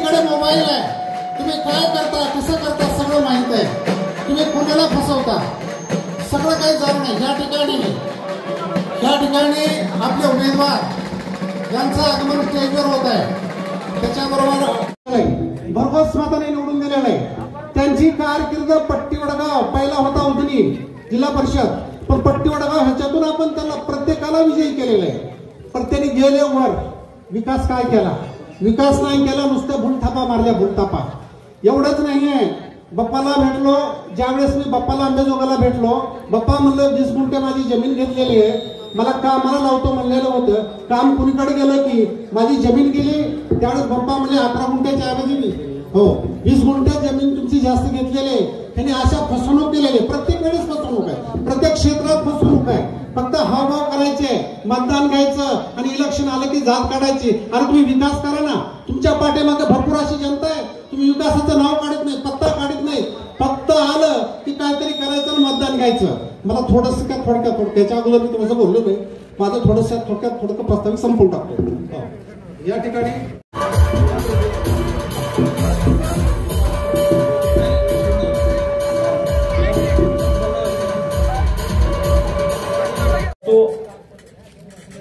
प्रत्येकाकडे मोबाईल आहे, तुम्ही काय करता कसं करता सगळं माहित आहे, तुम्ही कोणाला फसवता सगळं काही जाण नाही। या ठिकाणी आपले उमेदवार यांचं आगमन स्टेजवर होत आहे, त्याच्याबरोबर भरघोस मताने निवडून दिलेलं आहे। त्यांची कारकीर्द पट्टी वडगाव पहिला होता उदनी जिल्हा परिषद, पण पट्टी वडगाव ह्याच्यातून आपण त्यांना प्रत्येकाला विजयी केलेलं आहे। प्रत्येकाने गेले वर विकास काय केला, विकास नाही केला, नुसत्या भूलथापा मारल्या भूलथापा। एवढंच नाहीये, बाप्पाला भेटलो, ज्यावेळेस मी बाप्पाला अंबेजोगाला भेटलो, बाप्पा म्हणलं 20 गुंठे माझी जमीन घेतलेली आहे, मला कामाला लावतो म्हणलेलं होतं, काम कुणीकडे गेलं की माझी जमीन गेली। त्यावेळेस बाप्पा म्हणले 11 गुंठ्याच्या ऐवजी मी 20 गुंठे जमीन तुमची जास्त घेतलेली आहे। त्यांनी अशा फसवणूक केलेली, प्रत्येक वेळेस फसवणूक आहे, प्रत्येक क्षेत्रात फसवणूक आहे। फक्त हावभाव करायचे, मतदान घ्यायचं आणि इलेक्शन आलं की जात काढायची। अरे तुम्ही विकास करा ना, तुमच्या पाठीमागे भरपूर अशी जनता आहे, तुम्ही विकासाचं नाव काढत नाही, पत्ता काढत नाही, फक्त आलं की काहीतरी करायचं आणि मतदान घ्यायचं। मला थोडंसं काय थोडक्यात त्याच्या अगोदर मी तुम्हाला बोललो नाही, माझं थोडंसं थोडक्यात प्रस्तावित संपवून टाकतो। या ठिकाणी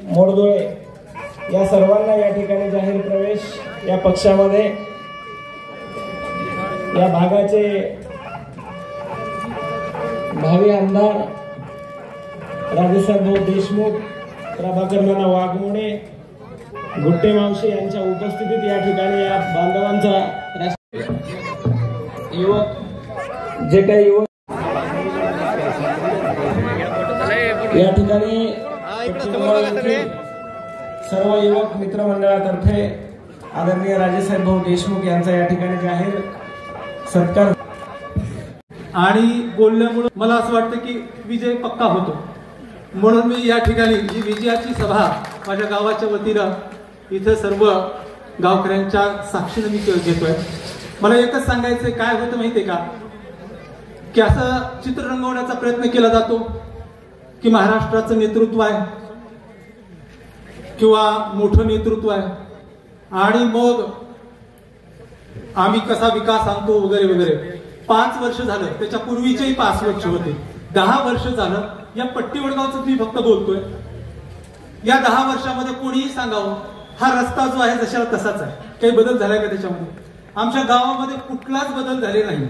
मोडदोळे या सर्वांना या ठिकाणी जाहीर प्रवेश या पक्षामध्ये या भागाचे भावी आमदार राजेसाहेब देशमुख, प्रभाकर नाना वाघमोडे, गुट्टे मावशी यांच्या उपस्थितीत या ठिकाणी या बांधवांचा युवक जे काही युवक या ठिकाणी सर्व युवक मित्रमंडळातर्फे आदरणीय राजेसाहेब भाऊ देशमुख यांचा या ठिकाणी जाहीर सत्कार। आणि बोलल्यामुळे मला असं वाटतं की विजय पक्का होतो, म्हणून मी या ठिकाणी ही विजयाची सभा माझ्या गावाच्या वतीनं इथं सर्व गावकऱ्यांच्या साक्षीनं मी घेतोय। मला एकच सांगायचंय, काय होतं माहितीये का, की असं चित्र रंगवण्याचा प्रयत्न केला जातो की महाराष्ट्राचं नेतृत्व आहे किंवा मोठं नेतृत्व आहे आणि मग आम्ही कसा विकास आणतो वगैरे वगैरे। 5 वर्ष झालं, त्याच्या पूर्वीचेही 5 वर्ष होते, 10 वर्ष झालं या पट्टी वडगावचं मी फक्त बोलतोय। या 10 वर्षामध्ये कोणीही सांगावं हा रस्ता जो आहे जशाला तसाच आहे, काही बदल झालाय का त्याच्यामध्ये? आमच्या गावामध्ये कुठलाच बदल झाले नाही,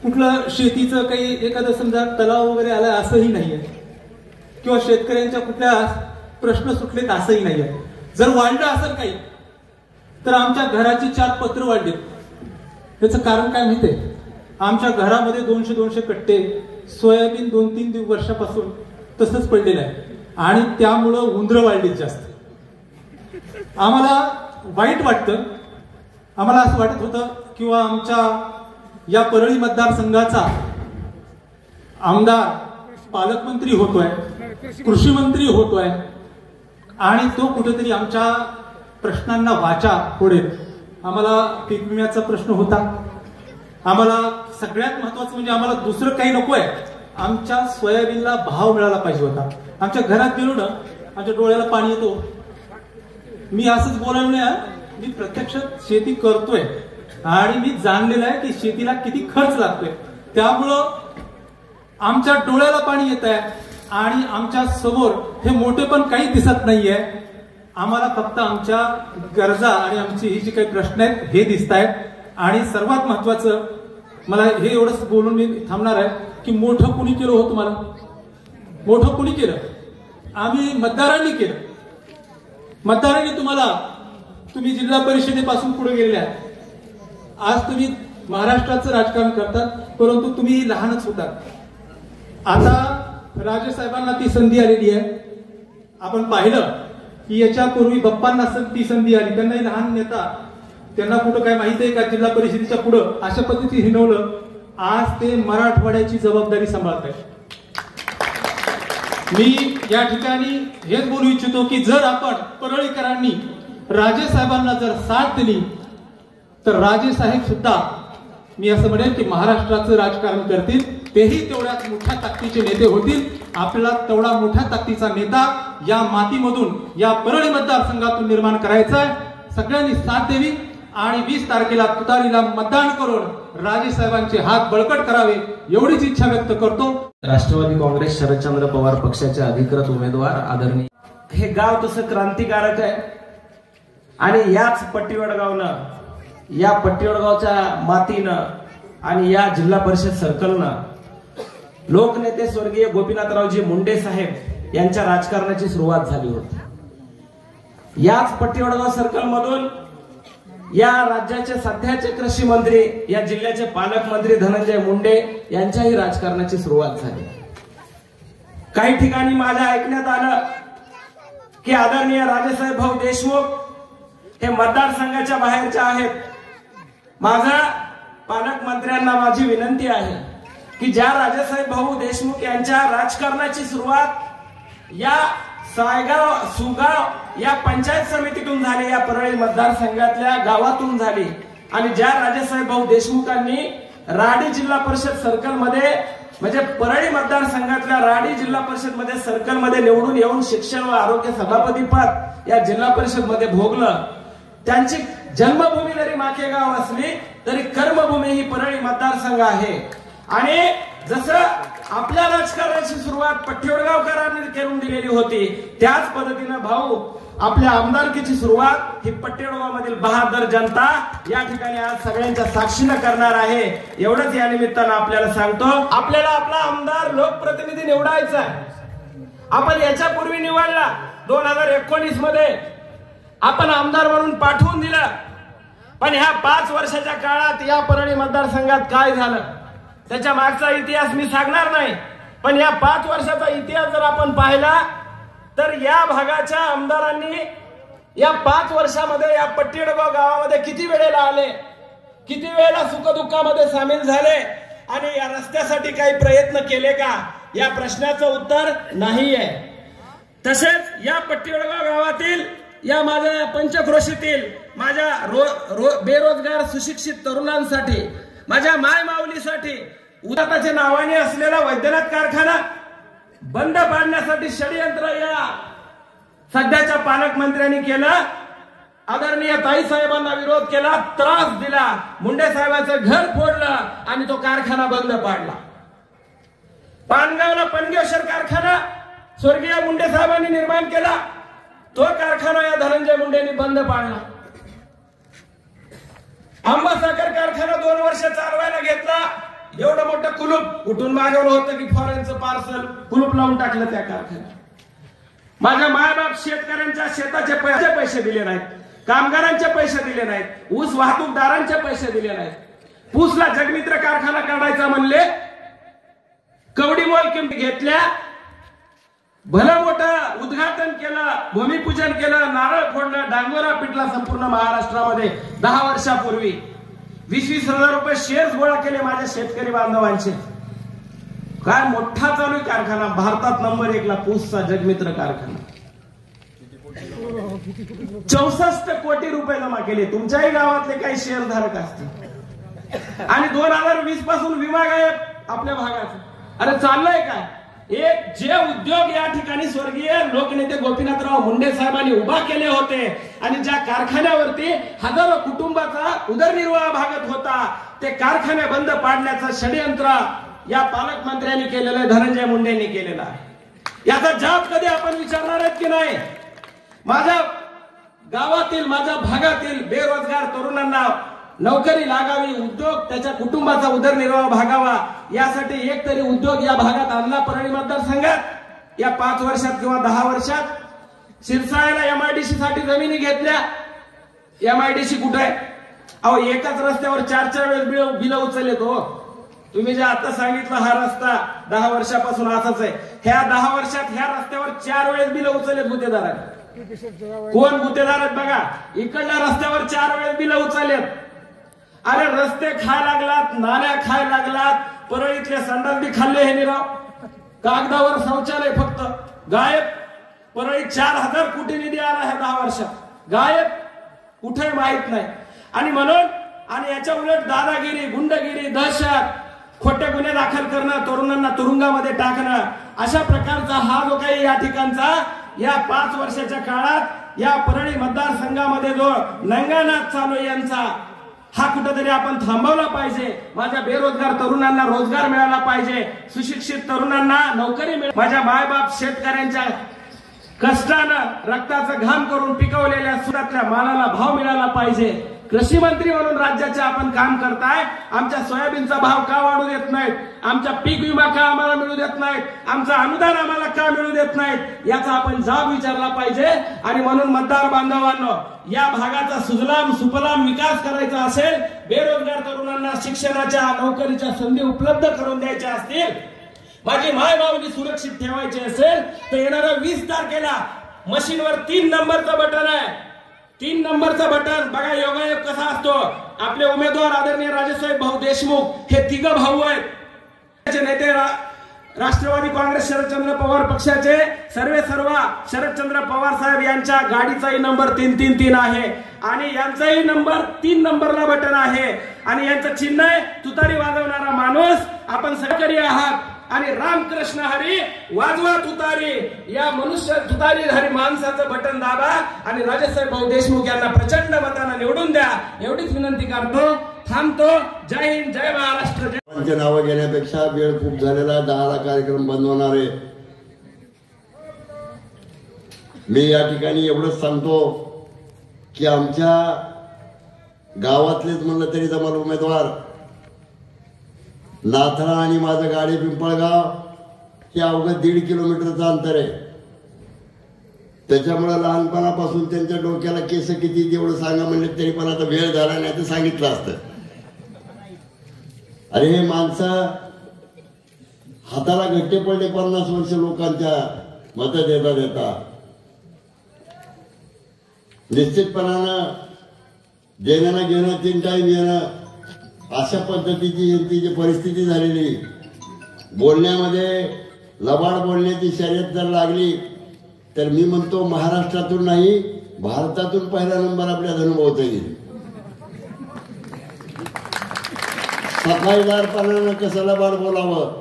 कुठलं शेतीचं काही एखादं समजा तलाव वगैरे आलाय असंही नाहीये, किंवा शेतकऱ्यांच्या कुठल्या प्रश्न सुटलेत असंही नाहीये। जर वाढलं असेल काही तर आमच्या घराची 4 पत्र वाढलेत। त्याचं कारण काय माहितीये, आमच्या घरामध्ये 200 कट्टे सोयाबीन 2-3 वर्षापासून तसंच पडलेलं आहे आणि त्यामुळं उंदरं वाढलीत जास्त। आम्हाला वाईट वाटतं, आम्हाला असं वाटत होतं किंवा आमच्या या परळी मतदारसंघाचा आमदार पालकमंत्री होतोय, कृषी मंत्री होतोय आणि तो कुठेतरी आमच्या प्रश्नांना वाचा फोडेल। आम्हाला पीक विम्याचा प्रश्न होता, आम्हाला सगळ्यात महत्वाचं म्हणजे आम्हाला दुसरं काही नकोय, आमच्या सोयाबीनला भाव मिळाला पाहिजे होता। आमच्या घरात गेलो ना, आमच्या डोळ्याला पाणी येतो। मी असंच बोलायला नाही, मी प्रत्यक्ष शेती करतोय आणि मी जाणलेलं आहे की शेतीला किती खर्च लागतोय, त्यामुळं आमच्या डोळ्याला पाणी येत आहे आणि आमच्या समोर हे मोठे पण काही दिसत नाहीये। आम्हाला फक्त आमच्या गरजा आणि आमची ही जी काही प्रश्न आहेत हे दिसत आहेत। आणि सर्वात महत्वाचं मला हे एवढंच बोलून मी थांबणार आहे की मोठं कुणी केलं हो तुम्हाला? मोठं कुणी केलं? आम्ही मतदारांनी केलं। मतदारांनी तुम्ही जिल्हा परिषदेपासून पुढे गेलेले आहात, आज तुम्ही महाराष्ट्राचं राजकारण करतात, परंतु तुम्ही लहानच होतात। आता राजेसाहेबांना ती संधी आलेली आहे। आपण पाहिलं की याच्यापूर्वी बाप्पांना ती संधी आली, त्यांनाही लहान नेता, त्यांना कुठं काय माहिती आहे का जिल्हा परिषदेच्या पुढं अशा पद्धतीने हिनवलं, आज ते मराठवाड्याची जबाबदारी सांभाळत आहेत। मी या ठिकाणी हेच बोलू इच्छितो की जर आपण परळीकरांनी राजेसाहेबांना जर साथ दिली तर राजेसाहेब सुद्धा मी असं म्हणेन की महाराष्ट्राचं राजकारण करतील, तेही तेवढ्याच मोठ्या ताकदीचे नेते होतील। आपल्याला तेवढा मोठ्या ताकदीचा नेता या मातीमधून, या परळी मतदारसंघातून निर्माण करायचा आहे। सगळ्यांनी साथ द्यावी आणि 20 तारखेला तुतारीला मतदान करून राजेसाहेबांचे हात बळकट करावे एवढीच इच्छा व्यक्त करतो. राष्ट्रवादी काँग्रेस शरदचंद्र पवार पक्षाचे अधिकृत उमेदवार आदरणीय. हे गाव तसं क्रांतिकारक आहे आणि याच पट्टीवडगावनं, या पट्टीवडगावच्या मातीनं आणि या जिल्हा परिषद सर्कलनं लोकनेते स्वर्गीय गोपीनाथरावजी मुंडे साहेब यांच्या राजकारणाची सुरुवात झाली होती. याच पट्टीवडगाव सर्कल मधून या राज्याचे सध्याचे कृषी मंत्री, या जिल्ह्याचे पालकमंत्री धनंजय मुंडे यांच्याही राजकारणाची सुरुवात झाली. काही ठिकाणी माझ्या ऐकण्यात आलं की आदरणीय राजेसाहेब भाऊ देशमुख हे मतदारसंघाच्या बाहेरच्या आहेत. माझा पालकमंत्र्यांना माझी विनंती आहे की ज्या राजेसाहेब भाऊ देशमुख यांच्या राजकारणाची सुरुवात या सायगाव सुगाव या पंचायत समितीतून झाली, या परळी मतदारसंघातल्या गावातून झाली, आणि ज्या राजेसाहेब भाऊ देशमुखांनी राडी जिल्हा परिषद सर्कल मध्ये म्हणजे परळी मतदारसंघातल्या राडी जिल्हा परिषद मध्ये सर्कल मध्ये निवडून येऊन शिक्षण व आरोग्य सभापती पद या जिल्हा परिषद मध्ये भोगलं. त्यांची जन्मभूमी जरी माखेगाव असली तरी कर्मभूमी ही परळी मतदारसंघ आहे. आणि जसं आपल्या राजकारणाची सुरुवात पट्टीवडगावकरांनी करून दिलेली होती, त्याच पद्धतीनं भाऊ आपल्या आमदारकीची सुरुवात ही पट्टीवडगाव मधील बहादर जनता या ठिकाणी आज सगळ्यांच्या साक्षीनं करणार आहे. एवढंच या निमित्तानं आपल्याला सांगतो. आपल्याला आपला आमदार लोकप्रतिनिधी निवडायचा आहे. आपण याच्यापूर्वी निवडला 2019 मध्ये आपण आमदार म्हणून पाठवून दिलं, पण ह्या 5 वर्षाच्या काळात या परळी मतदारसंघात काय झालं त्याच्या मागचा इतिहास मी सांगणार नाही, पण या 5 वर्षाचा इतिहास जर आपण पाहिला तर या भागाच्या आमदारांनी या 5 वर्षामध्ये या पट्टीवडगाव गावामध्ये किती वेळेला आले, किती वेळेला सुखदुःखामध्ये सामील झाले आणि या रस्त्यासाठी काही प्रयत्न केले का, या प्रश्नाचं उत्तर नाही आहे. तसेच या पट्टीवडगाव गावातील या माझ्या पंचक्रोशीतील माझ्या बेरोजगार सुशिक्षित तरुणांसाठी, माझ्या माय माऊलीसाठी उदाताच्या नावाने असलेला वैद्यनाथ कारखाना बंद पाडण्यासाठी षडयंत्र या सध्याच्या पालकमंत्र्यांनी केलं. आदरणीय ताई साहेबांना विरोध केला, त्रास दिला, मुंडे साहेबांचं घर फोडलं आणि तो कारखाना बंद पाडला. पानगावला पनगेश्वर कारखाना स्वर्गीय मुंडे साहेबांनी निर्माण केला, तो कारखाना या धनंजय मुंडेंनी बंद पाडला. आंबासागर कारखाना 2 वर्ष चालवायला घेतला, एवढं मोठं कुलूप कुठून मागवलं होतं की फॉरेनचं पार्सल, कुलूप लावून टाकलं त्या कारखान्यात. माझ्या मायबाप शेतकऱ्यांच्या शेताचे पैसे दिले नाहीत, कामगारांचे पैसे दिले नाहीत, ऊस वाहतूकदारांचे पैसे दिले नाहीत. पूसला जगमित्र कारखाना काढायचा म्हणले, कवडीमोल किंमती घेतल्या, भलं मोठं उद्घाटन केलं, भूमिपूजन केलं, नारळ फोडलं, डांगोरा पिटला संपूर्ण महाराष्ट्रामध्ये 10 वर्षापूर्वी. 20,000 रुपये शेअर्स गोळा केले माझ्या शेतकरी बांधवांचे. काय मोठा चालू आहे कारखाना, भारतात नंबर 1 ला पूसचा जगमित्र कारखाना. 64 कोटी रुपये जमा केले. तुमच्याही गावातले काही शेअर धारक असतील. आणि 2020 पासून विमा गायब आपल्या भागात. अरे चाललंय काय? एक जे उद्योग या ठिकाणी स्वर्गीय लोकनेते गोपीनाथराव मुंडे साहेबांनी उभा केले होते आणि ज्या कारखान्यावरती हजारो कुटुंबाचा उदरनिर्वाह भागत होता, ते कारखाने बंद पाडण्याचं षडयंत्र या पालकमंत्र्यांनी केलेलं आहे, धनंजय मुंडेंनी केलेलं आहे. याचा जाब कधी आपण विचारणार आहेत की नाही? माझ्या गावातील, माझ्या भागातील बेरोजगार तरुणांना नोकरी लागावी, उद्योग त्याच्या कुटुंबाचा उदरनिर्वाह भागावा, यासाठी एक तरी उद्योग या भागात आणला परळी मतदारसंघात. या 5 वर्षात किंवा 10 वर्षात शिरसाळ्याला एमआयडीसी साठी जमिनी घेतल्या. एमआयडीसी कुठे आहे? अहो, एकाच रस्त्यावर 4 वेळेस बिल उचलले तो. तुम्ही जे आता सांगितलं हा रस्ता 10 वर्षापासून असाच आहे. ह्या 10 वर्षात ह्या रस्त्यावर 4 वेळेस बिल उचललेत गुत्तेदारांनी. कोण गुत्तेदार आहेत बघा. इकडल्या रस्त्यावर 4 वेळेस बिल उचललेत. अरे रस्ते खाय लागलात, नाल्या खाय लागलात, परळीतले संडास बी खाल्ले हे निराव. कागदावर शौचालय फक्त गायब. परळीत 4,000 कोटी निधी आला ह्या 10 वर्षात, गायब, कुठे माहित नाही. आणि म्हणून आणि याच्या उलट दादागिरी, गुंडगिरी, दहशत, खोटे गुन्हे दाखल करणं, तरुणांना तुरुंगामध्ये टाकणं, अशा प्रकारचा हा जो काही या ठिकाणचा या 5 वर्षाच्या काळात या परळी मतदारसंघामध्ये जो नंगानाथ चालू आहे यांचा, हा कुठेतरी आपण थांबवला पाहिजे. माझ्या बेरोजगार तरुणांना रोजगार मिळाला पाहिजे, सुशिक्षित तरुणांना नोकरी मिळाली, माझ्या मायबाप शेतकऱ्यांच्या कष्टानं रक्ताचा घाम करून पिकवलेल्या सुरातल्या मालाला भाव मिळाला पाहिजे. कृषी मंत्री म्हणून राज्याचे आपण काम करताय. आमच्या सोयाबीनचा भाव का वाढू देत नाहीत, आमच्या पीक विमा का आम्हाला मिळू देत नाहीत, आमचं अनुदान आम्हाला का मिळू देत नाहीत, याचा आपण जाब विचारला पाहिजे. आणि म्हणून मतदार बांधवांनो, या भागाचा सुजलाम सुफलाम विकास करायचा असेल, बेरोजगार तरुणांना शिक्षणाच्या नोकरीच्या संधी उपलब्ध करून द्यायच्या असतील, माझी माय माऊली सुरक्षित ठेवायची असेल, तर येणाऱ्या 20 तारखेला मशीनवर 3 नंबरचं बटन आहे. 3 नंबरचं बटन बघा. योगायोग कसा असतो. आपले उमेदवार आदरणीय राजेसाहेब भाऊ देशमुख हे 3 भाऊ आहेत. नेते राष्ट्रवादी काँग्रेस शरदचंद्र पवार पक्षाचे सर्व शरदचंद्र पवार साहेब यांच्या गाडीचाही नंबर 333 आहे आणि यांचाही नंबर 3 नंबरला बटन आहे आणि यांचं चिन्ह आहे तुतारी वाजवणारा माणूस. आपण सहकारी आहात आणि रामकृष्ण हरी वाजवा तुतारी, या मनुष्य तुतारी हरी माणसाचं बटन दाबा आणि राजेसाहेब भाऊ देशमुख यांना प्रचंड मताने निवडून द्या, एवढीच विनंती करतो. थांबतो. जय हिंद, जय महाराष्ट्र. त्यांचे नावं घेण्यापेक्षा वेळ खूप झालेला, 10ला कार्यक्रम बंद होणार आहे. मी या ठिकाणी एवढंच सांगतो की आमच्या गावातलेच म्हणलं तरी जमाल उमेदवार नाथळा आणि माझं गाडी पिंपळगाव हे अवघं 1.5 किलोमीटरचं अंतर आहे. त्याच्यामुळे लहानपणापासून त्यांच्या डोक्याला केस किती एवढं सांगा म्हणले तरी पण आता वेळ झाला नाही तर सांगितलं असतं. अरे हे माणसं हाताला घट्टे पडले 50 वर्ष लोकांच्या मत देता देता. निश्चितपणानं देण्यानं घेणं 3 टाइम येणं अशा पद्धतीची यांची जी परिस्थिती झालेली, बोलण्यामध्ये लबाड बोलण्याची शर्यत जर लागली तर मी म्हणतो महाराष्ट्रातून नाही भारतातून पहिला नंबर आपल्या धनुभाऊचा येईल. सफाईदारपणानं कसं लबाड बोलावं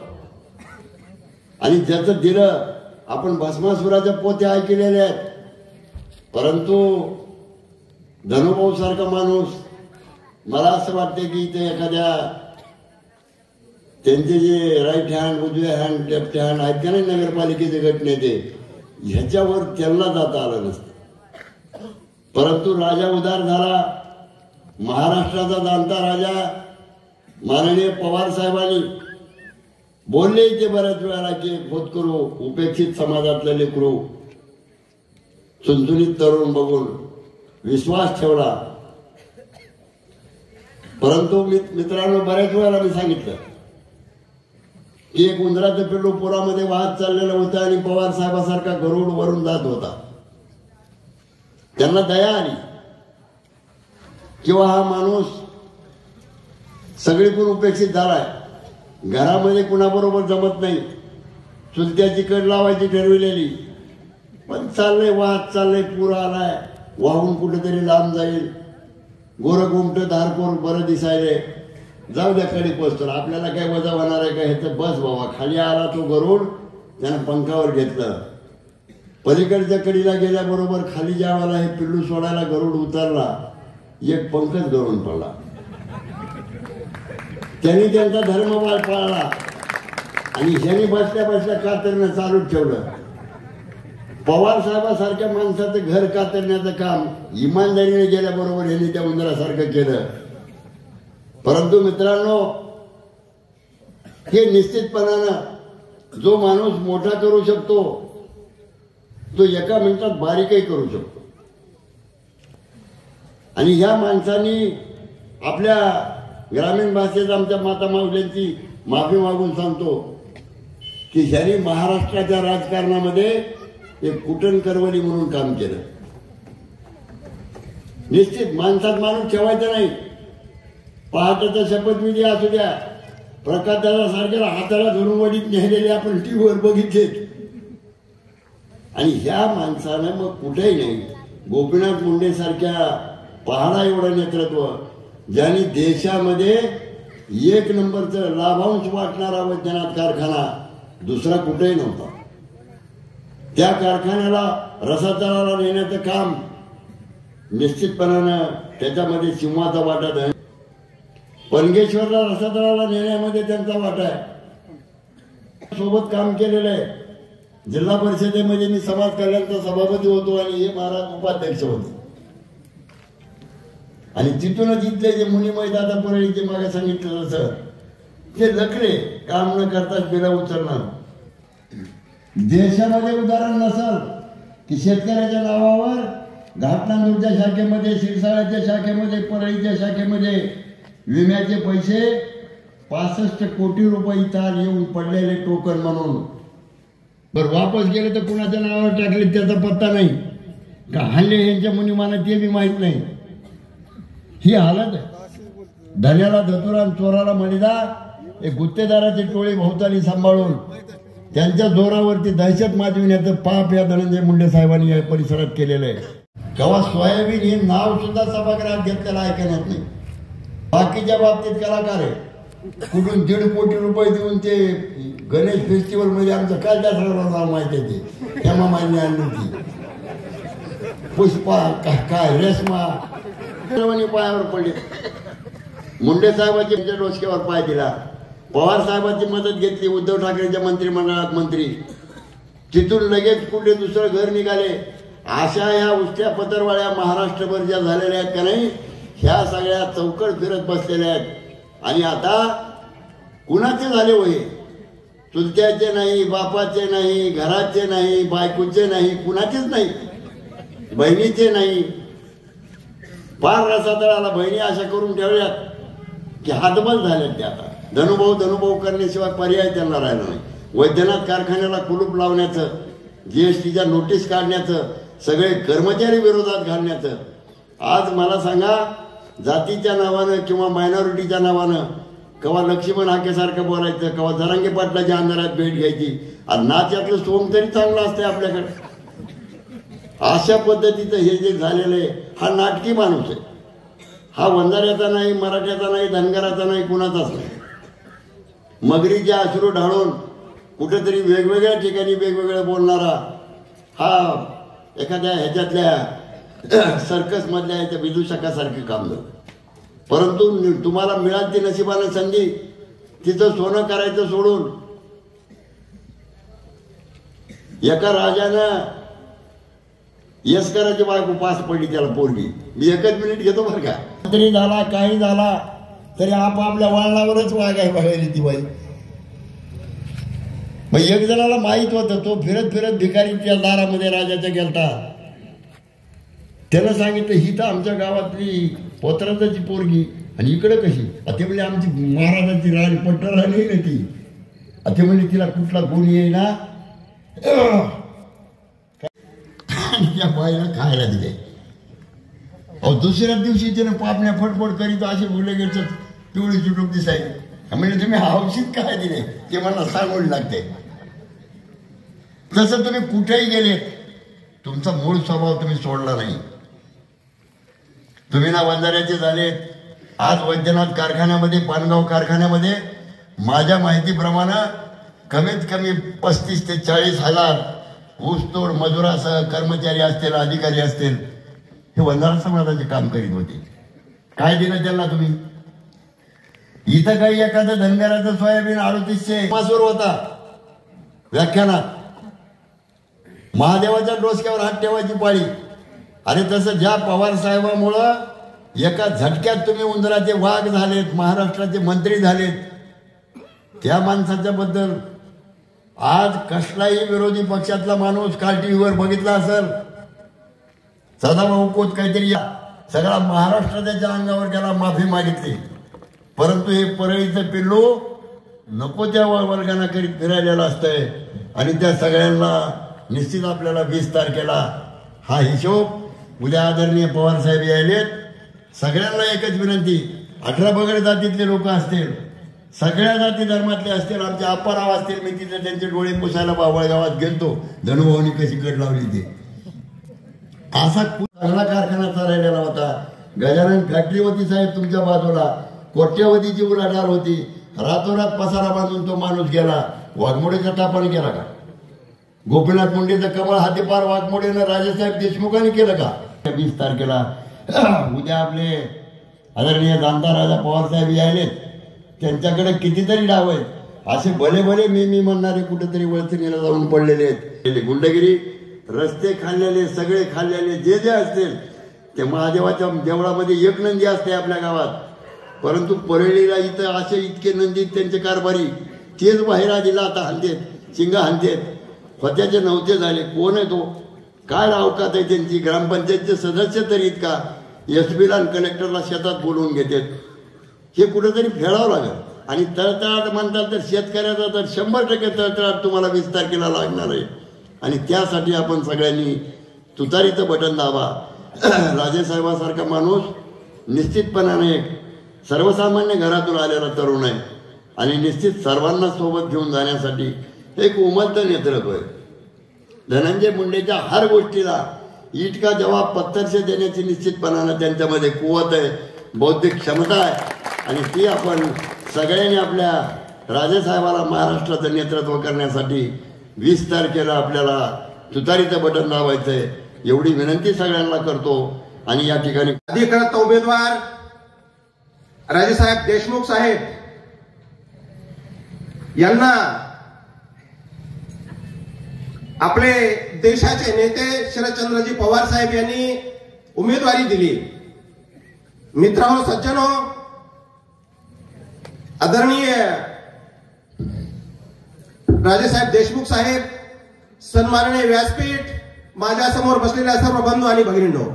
आणि ज्याचं दिलं. आपण भस्मासुराच्या पोते ऐकलेले आहेत, परंतु धनुभाऊ सारखा माणूस, मला असं वाटतं की ते एखाद्या त्यांचे जे राईट हँड, उजव्या हँड, लेफ्ट हँड आहेत का नाही नगरपालिकेचे गटनेते, ह्याच्यावर त्यांना जाता आलं नसतं. परंतु राजा उदार झाला. महाराष्ट्राचा जाणता राजा माननीय पवार साहेबांनी बोलले ते बऱ्याच वेळाला की होतकरू उपेक्षित समाजातले लेकरू चुनचुनीत तरुण बघून विश्वास ठेवला. परंतु मित्रांनो, बऱ्याच वेळेला मी सांगितलं की एक उंदराचं पिल्लू पुरामध्ये वाहत चाललेलं होतं आणि पवार साहेबासारखा गरुड वरून जात होता. त्यांना दया आली किंवा हा माणूस सगळीकडून उपेक्षित झालाय, घरामध्ये कुणाबरोबर जमत नाही, चुलत्याची कड लावायची ठरविलेली, पण चाललंय वाहत चाललंय, पूर आलाय, वाहून कुठेतरी लांब जाईल, गोरं घुमटं धारकोर बरं दिसायले, जाऊ द्या कडे पोचतो, आपल्याला काय वजा होणार आहे का, हे तर बस बाबा. खाली आला तो गरुड, त्यानं पंखावर घेतलं, पलीकडच्या कडीला गेल्याबरोबर खाली ज्यावेळेला हे पिल्लू सोडायला गरुड उतरला, एक पंखच गळून पडला. त्यांनी त्यांचा धर्म पाळला आणि ह्यांनी बसल्या बसल्या कातरणं चालूच ठेवलं. पवार साहेबासारख्या माणसाचं घर कातरण्याचं काम इमानदारीने गेल्याबरोबर यांनी त्या उंदरासारखं केलं. परंतु मित्रांनो, हे निश्चितपणानं जो माणूस मोठा करू शकतो तो एका मिनिटात बारीकही करू शकतो. आणि ह्या माणसांनी आपल्या ग्रामीण भाषेत आमच्या माता माऊल्यांची माफी मागून सांगतो की ह्यांनी महाराष्ट्राच्या राजकारणामध्ये एक कुटन करवली म्हणून काम केलं. निश्चित माणसात माणूस ठेवायचा नाही. पहाटेचा शपथविधी असू द्या, प्रकाशाला सारख्याला हाताला धरून वडीत नेलेले आपण टीव्हीवर बघितलेत. आणि ह्या माणसानं मग कुठेही नाही, गोपीनाथ मुंडे सारख्या पहाडा एवढं नेतृत्व, ज्यांनी देशामध्ये 1 नंबरचं लाभांश वाटणारा वैद्यनाथ कारखाना दुसरा कुठेही नव्हता. त्या कारखान्याला रसातळाला नेण्याचं काम निश्चितपणानं त्याच्यामध्ये सिंहाचा वाटा आहे. पनगेश्वरला रसातळाला नेण्यामध्ये त्यांचा वाटा आहे. सोबत काम केलेलं आहे. जिल्हा परिषदेमध्ये मी समाज कल्याणचा सभापती होतो आणि हे महाराज उपाध्यक्ष होते. आणि तिथूनच इथले जे मुनिमय दादा परळीचे मागे सांगितलं तसं ते लकले काम न करताच बिला उचलणार. देशामध्ये उदाहरण नसल की शेतकऱ्याच्या नावावर घाटनांदूरच्या शाखेमध्ये, शिरसाळ्याच्या शाखेमध्ये, परळीच्या शाखेमध्ये विम्याचे पैसे 65 कोटी रुपये इथं येऊन पडलेले टोकन म्हणून. बरं वापस गेले तर कुणाच्या नावावर टाकले त्याचा पत्ता नाही का, हल्ले यांच्या मुनिमाना ते बी माहीत नाही. ही हालत आहे. धन्याला धतुरा, चोराला मलिदा, एक गुत्तेदाराची टोळी भोवताली सांभाळून त्यांच्या जोरावरती दहशत माजविण्याचं पाप या धनंजय मुंडे साहेबांनी या परिसरात केलेलं आहे. केव्हा सोयाबीन हे नाव सुद्धा सभागृहात घेतलेलं ऐकण्यात नाही. बाकीच्या बाबतीत कलाकार आहे. कुठून 1.5 कोटी रुपये देऊन ते गणेश फेस्टिवल मध्ये आमचं काय दसऱ्याला नाव माहिती आहे ते हेमा मालिनी आणली होती. पुष्पा काय रेशमा पायावर पडले. मुंडे साहेबांच्या डोसक्यावर पाय दिला. पवार साहेबांची मदत घेतली. उद्धव ठाकरेच्या मंत्रिमंडळात मंत्री. तिथून लगेच कुठे दुसरं घर निघाले. अशा ह्या उष्ट्या पत्रवाळ्या महाराष्ट्रभर ज्या झालेल्या आहेत का नाही, ह्या सगळ्या चौकट फिरत बसलेल्या आहेत. आणि आता कुणाचे झाले होय? चुलत्याचे नाही, बापाचे नाही, घराचे नाही, बायकोचे नाही, कुणाचेच नाही, बहिणीचे नाही. फार रसातळाला बहिणी अशा करून ठेवल्यात की हातबल झाल्यात ते. आता धनुभाऊ करण्याशिवाय पर्याय त्यांना राहिला नाही. वैद्यनाथ कारखान्याला कुलूप लावण्याचं, जीएसटीच्या नोटीस काढण्याचं, सगळे कर्मचारी विरोधात घालण्याचं. आज मला सांगा, जातीच्या नावानं किंवा मायनॉरिटीच्या नावानं केव्हा लक्ष्मण हाकेसारखं बोलायचं, केव्हा जरांगे पाटलाच्या अंधारात भेट घ्यायची. आणि नाच्यातलं सोंग तरी चांगलं असतंय आपल्याकडे. अशा पद्धतीचं हे जे झालेलं आहे, हा नाटकी माणूस आहे. हा वंजाऱ्याचा नाही, मराठ्याचा नाही, धनगराचा नाही, कुणाचाच नाही. मगरीचे अश्रू ढाळून कुठेतरी वेगवेगळ्या ठिकाणी वेगवेगळं बोलणारा हा एखाद्या ह्याच्यातल्या सर्कस मधल्या ह्याच्या विदूषकासारखे काम झालं. परंतु तुम्हाला मिळाली ती नशिबानं संधी, तिथं सोनं करायचं सोडून एका राजानं यस्कराची बायको पास पडली त्याला पोरगी. मी 1 मिनिट घेतो बरं का. तरी झाला काही झाला तरी आपापल्या वळणावरच वागाय बघायली ती बाई. मग एक जणाला माहित होतं, तो फिरत फिरत भिकारीच्या दारामध्ये राजाच्या गेलता. त्यानं सांगितलं ही तर आमच्या गावातली पोतराजाची पोरगी आणि इकडे कशी. ते म्हणजे आमची महाराजाची राणी पट्टर राणी ना ती. ते म्हणजे तिला कुठला गुण येईना. त्या बाईला खायला दिले. अहो दुसऱ्याच दिवशी त्यानं पापण्या फटफट करीत असे बोलले गेलं पिवळी चुटूक दिसायची. म्हणजे तुम्ही हौशीत काय दिले ते मला सांगून लागते. जसं तुम्ही कुठेही गेलेत, तुमचा मूळ स्वभाव तुम्ही सोडला नाही. तुम्ही ना वंजाऱ्याचे झालेत. आज वैद्यनाथ कारखान्यामध्ये, पानगाव कारखान्यामध्ये माझ्या माहितीप्रमाणे कमीत कमी 35 ते 40 हजार ऊसतोड मजुरासह कर्मचारी असतील, अधिकारी असतील, हे वंजारा समाजाचे काम करीत होते. काय दिलं त्यांना तुम्ही? इथं काही एखादं धनगराचं सोयाबीन 3800 मासूर होता व्याख्यानात. महादेवाच्या डोसक्यावर हात ठेवायची पाळी. अरे तसं ज्या पवार साहेबामुळं एका झटक्यात तुम्ही उंदराचे वाघ झालेत, महाराष्ट्राचे मंत्री झालेत, त्या माणसाच्या बद्दल आज कसलाही विरोधी पक्षातला माणूस काल टीव्हीवर बघितला असेल, सदाभाऊ खोत काहीतरी सगळा महाराष्ट्र त्याच्या अंगावर त्याला माफी मागितली. परंतु हे परळीचं पिल्लू नको त्या वर्गांना करीत फिरायलेलं असतंय. आणि त्या सगळ्यांना निश्चित आपल्याला 20 तारखेला हा हिशोब उद्या आदरणीय पवार साहेब यायलेत. सगळ्यांना एकच विनंती, 18 बगड जातीतले लोक असतील, सगळ्या जाती धर्मातले असतील, आमचे अप्पाराव असतील, मी तिथे त्यांचे डोळे पुसायला बावळ गावात गेलतो. धनुभाऊनी कशी कट लावली ते. असा चांगला कारखाना चाललेला होता. गजानन फॅक्टरी होती साहेब तुमच्या बाजूला, कोट्यवधीची उलाढाल होती. रातोरात पसारा बांधून तो माणूस गेला. वाघमोडेचा टापाने गेला का? गोपीनाथ मुंडेचं कमळ हातीपार वाघमोडेनं राजेसाहेब देशमुखांनी केलं का? 20 तारखेला उद्या आपले आदरणीय जाणता राजा पवार साहेब यायलेत, त्यांच्याकडे कितीतरी डाव आहेत. असे भले भले मी म्हणणारे कुठेतरी वळचणीला जाऊन पडलेले आहेत. गुंडगिरी, रस्ते खाल्लेले, सगळे खाल्लेले जे जे असतील ते महादेवाच्या देवळामध्ये एक नंदी असते आपल्या गावात, परंतु परळीला इथं असे इतके नंदी त्यांचे कारभारी तेच बाहेर आधीला आता हाणतेत, शिंगा हाणतेत. होत्याचे नव्हते झाले. कोण आहे तो? काय अवकात आहे त्यांची? ग्रामपंचायतचे सदस्य तरी इतका एसबीला आणि कलेक्टरला शेतात बोलवून घेतात. हे कुठेतरी फेडावं लागेल. आणि तळतळाट म्हणतात तर शेतकऱ्याचा तर 100% तळतळाट तुम्हाला 20 तारखेला लागणार आहे. आणि त्यासाठी आपण सगळ्यांनी तुतारीचं बटन दाबा. राजेसाहेबासारखा माणूस निश्चितपणाने सर्वसामान्य घरातून आलेला तरुण आहे आणि निश्चित सर्वांना सोबत घेऊन जाण्यासाठी एक उमलतं नेतृत्व आहे. धनंजय मुंडेच्या हर गोष्टीला ईट का जवाब पत्थरसे देण्याची निश्चितपणानं त्यांच्यामध्ये कुवत आहे, बौद्धिक क्षमता आहे. आणि ती आपण सगळ्यांनी आपल्या राजेसाहेबाला महाराष्ट्राचं नेतृत्व करण्यासाठी 20 तारखेला आपल्याला तुतारीचं बटन दाबायचं आहे, एवढी विनंती सगळ्यांना करतो. आणि या ठिकाणी अधिकृत उमेदवार राजेसाहेब देशमुख साहेब यांना आपले देशाचे नेते शरदचंद्रजी पवार साहेब यांनी उमेदवारी दिली. मित्रांनो, सज्जनो, आदरणीय राजेसाहेब देशमुख साहेब, सन्माननीय व्यासपीठ, माझ्या समोर बसलेल्या सर्व बंधू आणि भगिनींनो,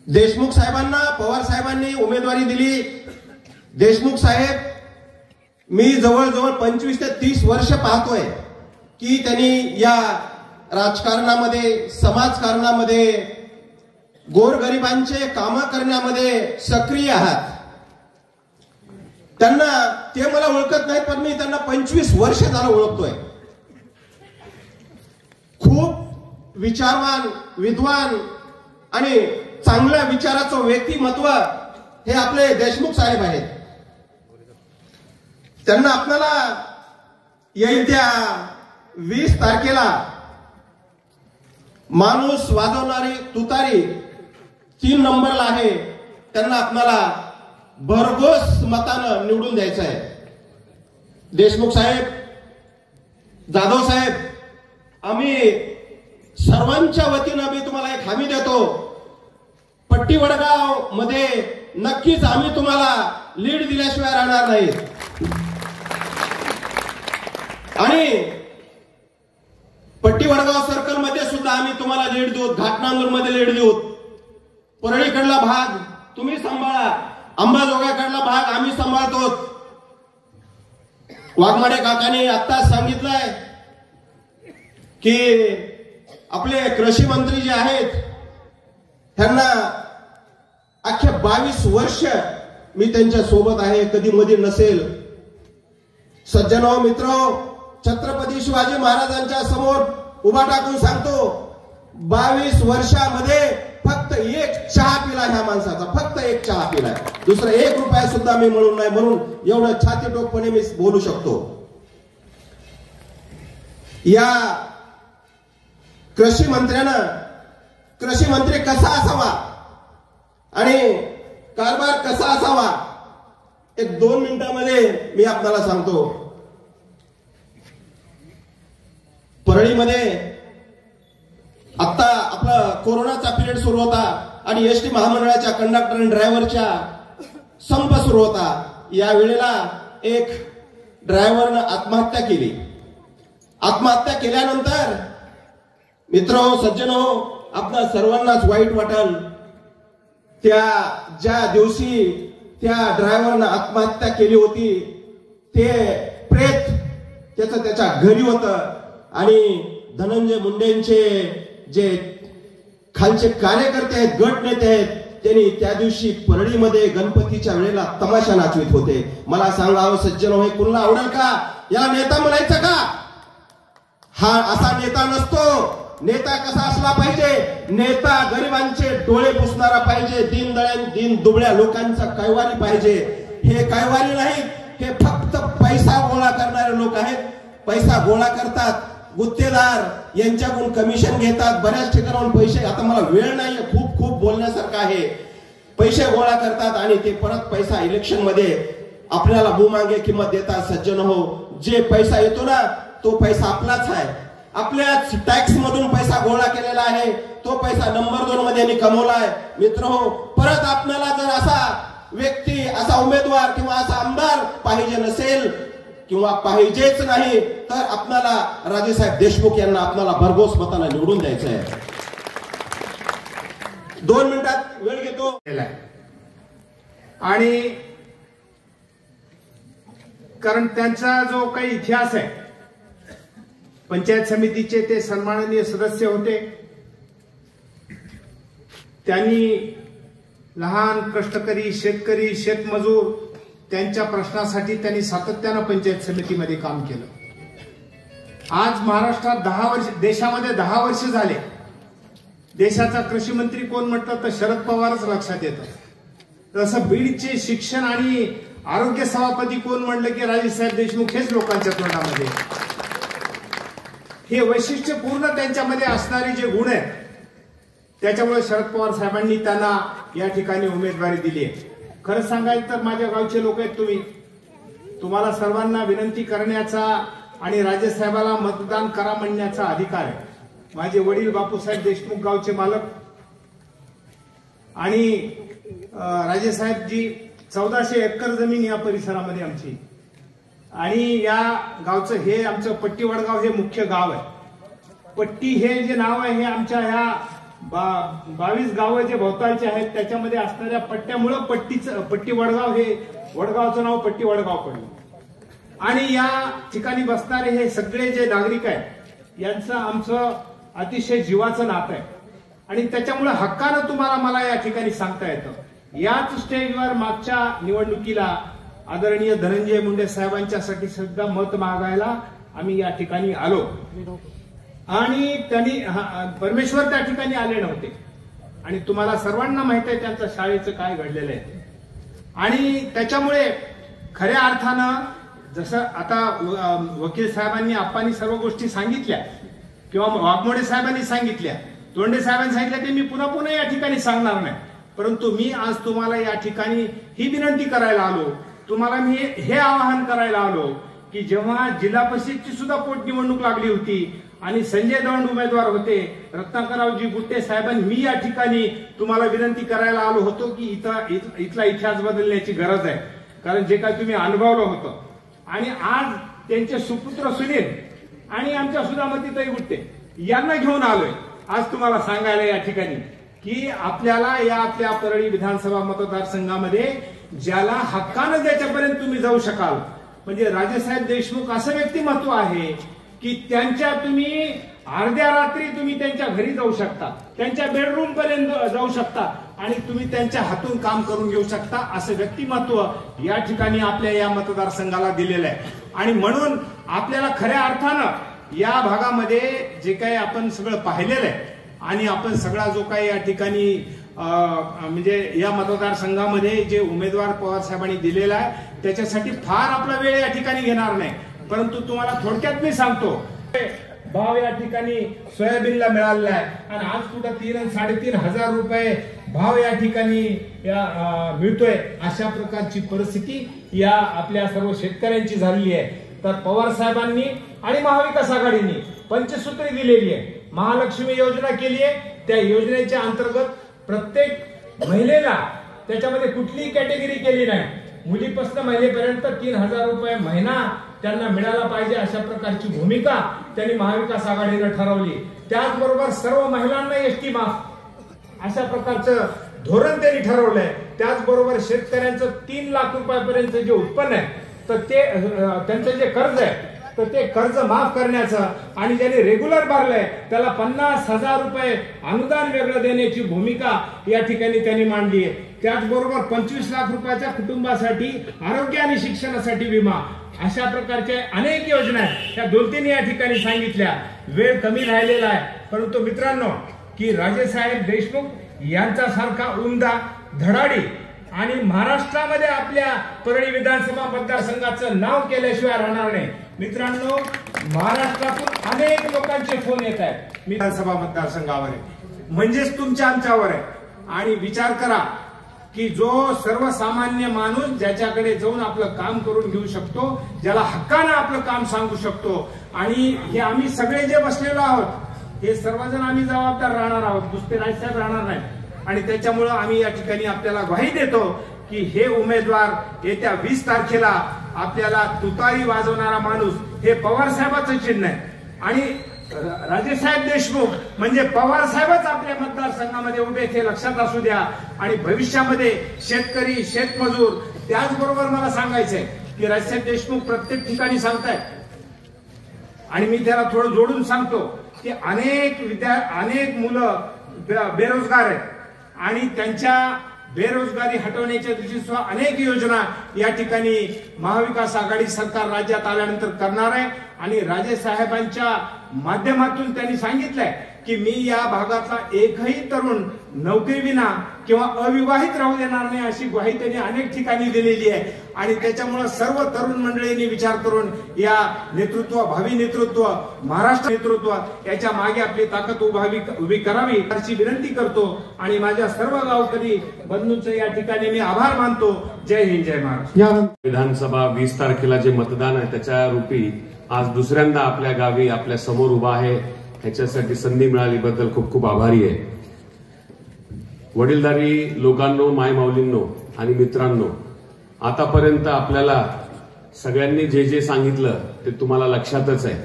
देशमुख साहेबांना पवार साहेबांनी उमेदवारी दिली. देशमुख साहेब मी जवळजवळ 25 ते 30 वर्ष पाहतोय की त्यांनी या राजकारणामध्ये, समाजकारणामध्ये, गोरगरिबांचे काम करण्यामध्ये सक्रिय आहात. त्यांना ते मला ओळखत नाहीत, पण मी त्यांना 25 वर्ष झालं ओळखतोय. खूप विचारवान, विद्वान आणि चांगल्या विचाराचं व्यक्तिमत्व हे आपले देशमुख साहेब आहेत. त्यांना आपल्याला येत्या 20 तारखेला माणूस वाजवणारी तुतारी 3 नंबरला आहे, त्यांना आपल्याला भरघोस मतानं निवडून द्यायचं आहे. देशमुख साहेब, जाधव साहेब, आम्ही सर्वांच्या वतीनं मी तुम्हाला एक हमी देतो, पट्टी वडगाव मध्ये नक्कीच आम्ही तुम्हाला लीड दिल्याशिवाय राहणार नाहीत. आणि पट्टी वडगाव सर्कल मध्ये सुद्धा आम्ही तुम्हाला लीड देऊ, घाटनांदूर मध्ये लीड देऊ. परळीकडला भाग तुम्ही सांभाळा, अंबाजोगाईकडला भाग आम्ही सांभाळतो. वाघमारे काकांनी आत्ताच सांगितलंय की आपले कृषी मंत्री जे आहेत त्यांना अख्खे 22 वर्ष मी त्यांच्या सोबत आहे, कधी मध्ये नसेल. सज्जनो, मित्रो, छत्रपती शिवाजी महाराजांच्या समोर उभा टाकून सांगतो, 22 वर्षामध्ये फक्त एक चहा पिला ह्या माणसाचा, फक्त एक चहा पिलाय. दुसरा 1 रुपया सुद्धा मी म्हणून नाही, म्हणून एवढं छातीटोकपणे मी बोलू शकतो. या कृषी मंत्र्यानं कृषी मंत्री कसा असावा आणि कारभार कसा असावा, एक 2 मिनिटांमध्ये मी आपल्याला सांगतो. परळीमध्ये आता आपला कोरोनाचा पिरियड सुरू होता आणि एसटी महामंडळाच्या कंडक्टर आणि ड्रायव्हरच्या संप सुरू होता. या वेळेला एक ड्रायव्हरनं आत्महत्या केली. आत्महत्या केल्यानंतर मित्र, सज्जनो, आपल्या सर्वांनाच वाईट वाटेल. ज्या दिवशी त्या ड्रायव्हरनं आत्महत्या केली होती ते प्रेत त्याच्या घरी होतं आणि धनंजय मुंडेंचे जे खालचे कार्यकर्ते आहेत, गट नेते आहेत, त्यांनी त्या दिवशी परळीमध्ये गणपतीच्या वेळेला तमाशा नाचवित होते. मला सांगावं सज्जनो, हे कुणाला आवडेल का? या नेता म्हणायचं का? हा असा नेता नसतो. नेता कसा असला पाहिजे? नेता गरिबांचे डोळे पुसणारा पाहिजे, दीन दुबळ्या लोकांचा कैवारी पाहिजे. हे कैवारी नाहीत, हे फक्त पैसा गोळा करणारे लोक आहेत. पैसा गोळा करतात, गुत्तेदार यांच्याकडून कमिशन घेतात, बऱ्याच ठिकाणाहून पैसे, आता मला वेळ नाहीये, खूप खूप बोलण्यासारखं आहे, पैसे गोळा करतात आणि ते परत पैसा इलेक्शन मध्ये आपल्याला बुमांगे किंमत देतात. सज्जन हो, जे पैसा येतो ना तो पैसा आपलाच आहे, आपल्याच टॅक्स मधून पैसा गोळा केलेला आहे, तो पैसा नंबर 2 मध्ये यांनी कमवला आहे. मित्र हो, परत आपल्याला जर असा व्यक्ती, असा उमेदवार किंवा असा आमदार पाहिजे नसेल किंवा पाहिजेच नाही तर आपल्याला राजेसाहेब देशमुख यांना आपल्याला भरघोस मताला निवडून द्यायचं आहे. 2 मिनिटात वेळ घेतो. आणि कारण त्यांचा जो काही इतिहास आहे, पंचायत समितीचे ते सन्माननीय सदस्य होते. त्यांनी लहान कष्टकरी शेतकरी शेतमजूर त्यांच्या प्रश्नासाठी त्यांनी सातत्यानं पंचायत समितीमध्ये काम केलं. आज महाराष्ट्रात 10 वर्ष, देशामध्ये 10 वर्ष झाले. देशाचा कृषी मंत्री कोण म्हटलं तर शरद पवारच लक्षात येतं. तसं बीडचे शिक्षण आणि आरोग्य सभापती कोण म्हणलं की राजेसाहेब देशमुख हेच लोकांच्या तोंडामध्ये. हे वैशिष्ट्यपूर्ण त्यांच्यामध्ये असणारे जे गुण आहेत त्याच्यामुळे शरद पवार साहेबांनी त्यांना या ठिकाणी उमेदवारी दिली आहे. खरं सांगायचं तर माझ्या गावचे लोक आहेत तुम्ही, तुम्हाला सर्वांना विनंती करण्याचा आणि राजेसाहेबाला मतदान करा म्हणण्याचा अधिकार आहे. माझे वडील बापूसाहेब देशमुख गावचे मालक आणि राजेसाहेबजी 1400 एकर जमीन या परिसरामध्ये आमची, आणि या गावचं हे आमचं पट्टी वडगाव हे मुख्य गाव आहे. पट्टी हे जे नाव आहे हे आमच्या ह्या 22 गावं जे भोवतालचे आहेत त्याच्यामध्ये असणाऱ्या पट्ट्यामुळे पट्टी वडगाव हे वडगावचं नाव पट्टी वडगाव पडलं. आणि या ठिकाणी बसणारे हे सगळे जे नागरिक आहेत यांचं आमचं अतिशय जीवाचं नातं आहे. आणि त्याच्यामुळे हक्कानं तुम्हाला मला या ठिकाणी सांगता येतं. याच स्टेजवर मागच्या निवडणुकीला आदरणीय धनंजय मुंडे साहेबांच्यासाठी सुद्धा मत मागायला आम्ही या ठिकाणी आलो आणि त्यांनी परमेश्वर त्या ठिकाणी आले नव्हते. आणि तुम्हाला सर्वांना माहित आहे त्यांचं शाळेचं काय घडलेलं आहे. आणि त्याच्यामुळे खऱ्या अर्थानं जसं आता वकील साहेबांनी आप्पांनी सर्व गोष्टी सांगितल्या किंवा वाघमोडे साहेबांनी सांगितल्या, तोंडे साहेबांनी सांगितल्या, ते मी पुन्हा पुन्हा या ठिकाणी सांगणार नाही. परंतु मी आज तुम्हाला या ठिकाणी ही विनंती करायला आलो, तुम्हाला मी हे आवाहन करायला आलो की जेव्हा जिल्हा परिषदची सुद्धा पोटनिवडणूक लागली होती आणि संजय दौंड उमेदवार होते, रत्नाकररावजी गुट्टे साहेबांनी, मी या ठिकाणी तुम्हाला विनंती करायला आलो होतो की इथला इतिहास बदलण्याची गरज आहे, कारण जे काय तुम्ही अनुभवलं होतं. आणि आज त्यांचे सुपुत्र सुनील आणि आमच्या सुधामतीताई गुट्टे यांना घेऊन आलोय आज तुम्हाला सांगायला या ठिकाणी की आपल्याला या आपल्या परळी विधानसभा मतदारसंघामध्ये ज्याला हक्कानं ज्याच्यापर्यंत तुम्ही जाऊ शकाल, म्हणजे राजेसाहेब देशमुख असं व्यक्तिमत्व आहे की त्यांच्या तुम्ही अर्ध्या रात्री तुम्ही त्यांच्या घरी जाऊ शकता, त्यांच्या बेडरूम पर्यंत जाऊ शकता आणि तुम्ही त्यांच्या हातून काम करून घेऊ शकता, असं व्यक्तिमत्व या ठिकाणी आपल्या या मतदारसंघाला दिलेलं आहे. आणि म्हणून आपल्याला खऱ्या अर्थानं या भागामध्ये जे काही आपण सगळं पाहिलेलं आहे आणि आपण सगळा जो काही या ठिकाणी म्हणजे या मतदारसंघामध्ये जे उमेदवार पवार साहेबांनी दिलेला आहे त्याच्यासाठी फार आपला वेळ या ठिकाणी घेणार नाही, परंतु तुम्हाला थोडक्यात मी सांगतो, भाव या ठिकाणी सोयाबीनला मिळालेला आहे आणि आज कुठं 3 आणि 3.5 हजार रुपये भाव या ठिकाणी मिळतोय. अशा प्रकारची परिस्थिती या आपल्या सर्व शेतकऱ्यांची झालेली आहे. तर पवार साहेबांनी आणि महाविकास आघाडीने पंचसूत्री दिलेली आहे, महालक्ष्मी योजना केली आहे. त्या योजनेच्या अंतर्गत प्रत्येक महिलेला त्याच्यामध्ये कुठलीही कॅटेगरी केली नाही, मुलीपासून महिलेपर्यंत 3,000 रुपये महिना त्यांना मिळाला पाहिजे अशा प्रकारची भूमिका त्यांनी महाविकास आघाडीनं ठरवली. त्याचबरोबर सर्व महिलांना एसटी माफ अशा प्रकारचं धोरण त्यांनी ठरवलंय. त्याचबरोबर शेतकऱ्यांचं 3 लाख रुपयापर्यंत जे उत्पन्न आहे तर ते त्यांचं जे कर्ज आहे तर ते कर्ज माफ करण्याचं आणि ज्यांनी रेग्युलर भरलंय त्याला 50,000 रुपये अनुदान वेगळं देण्याची भूमिका या ठिकाणी त्यांनी मांडली आहे. त्याचबरोबर 25 लाख रुपयाच्या कुटुंबासाठी आरोग्य आणि शिक्षणासाठी विमा अशा प्रकारच्या अनेक योजना आहेत. त्या 2-3 या ठिकाणी सांगितल्या. वेळ कमी राहिलेला आहे, परंतु मित्रांनो की राजेसाहेब देशमुख यांच्यासारखा उमदा धडाडी आणि महाराष्ट्रामध्ये आपल्या परळी विधानसभा मतदारसंघाचं नाव केल्याशिवाय राहणार नाही. मित्रांनो, महाराष्ट्रातून अनेक लोकांचे फोन येत आहेत. मी विधानसभा मतदारसंघावर आहे, म्हणजेच तुमच्या आमच्यावर आहे. आणि विचार करा की जो सर्वसामान्य माणूस ज्याच्याकडे जाऊन आपलं काम करून घेऊ शकतो, ज्याला हक्कानं आपलं काम सांगू शकतो, आणि हे आम्ही सगळे जे बसलेलो आहोत हे सर्वजण आम्ही जबाबदार राहणार आहोत, नुसते राजसाहेब राहणार नाही. आणि त्याच्यामुळं आम्ही या ठिकाणी आपल्याला ग्वाही देतो की हे उमेदवार येत्या 20 तारखेला आपल्याला तुतारी वाजवणारा माणूस हे पवार साहेबाचं चिन्ह आहे. आणि राजेसाहेब देशमुख म्हणजे पवार साहेबच आपल्या मतदारसंघामध्ये उभे, हे लक्षात असू द्या. आणि भविष्यामध्ये शेतकरी, शेतमजूर, त्याचबरोबर मला सांगायचंय की राजेसाहेब देशमुख प्रत्येक ठिकाणी सांगतायत आणि मी त्याला थोडं जोडून सांगतो की अनेक मुलं बेरोजगार आहेत आणि त्यांच्या बेरोजगारी हटवण्याच्या दृष्टीने अनेक योजना या ठिकाणी महाविकास आघाडी सरकार राज्यात आल्यानंतर करणार आहे. आणि राजे साहेबांच्या माध्यमातून त्यांनी सांगितलंय की मी या भागातला एकही तरुण नोकरीविना किंवा अविवाहित राहू देणार नाही, अशी ग्वाही त्यांनी अनेक ठिकाणी दिलेली आहे. आणि त्याच्यामुळे सर्व तरुण मंडळींनी विचार करून या नेतृत्व, भावी नेतृत्व, महाराष्ट्र नेतृत्व याच्या मागे आपली ताकद उभी करावी अशी विनंती करतो. आणि माझ्या सर्व गावकरी बंधूंचे या ठिकाणी मी आभार मानतो. जय हिंद, जय महाराष्ट्र. विधानसभा 20 तारखेला जे मतदान आहे त्याच्या रूपी आज दुसऱ्यांदा आपल्या गावी आपल्या समोर उभा आहे, ह्याच्यासाठी संधी मिळालीबद्दल खूप खूप आभारी आहे. वडीलधारी लोकांनो, मायमाऊलींनो आणि मित्रांनो, आतापर्यंत आपल्याला सगळ्यांनी जे जे सांगितलं ते तुम्हाला लक्षातच आहे.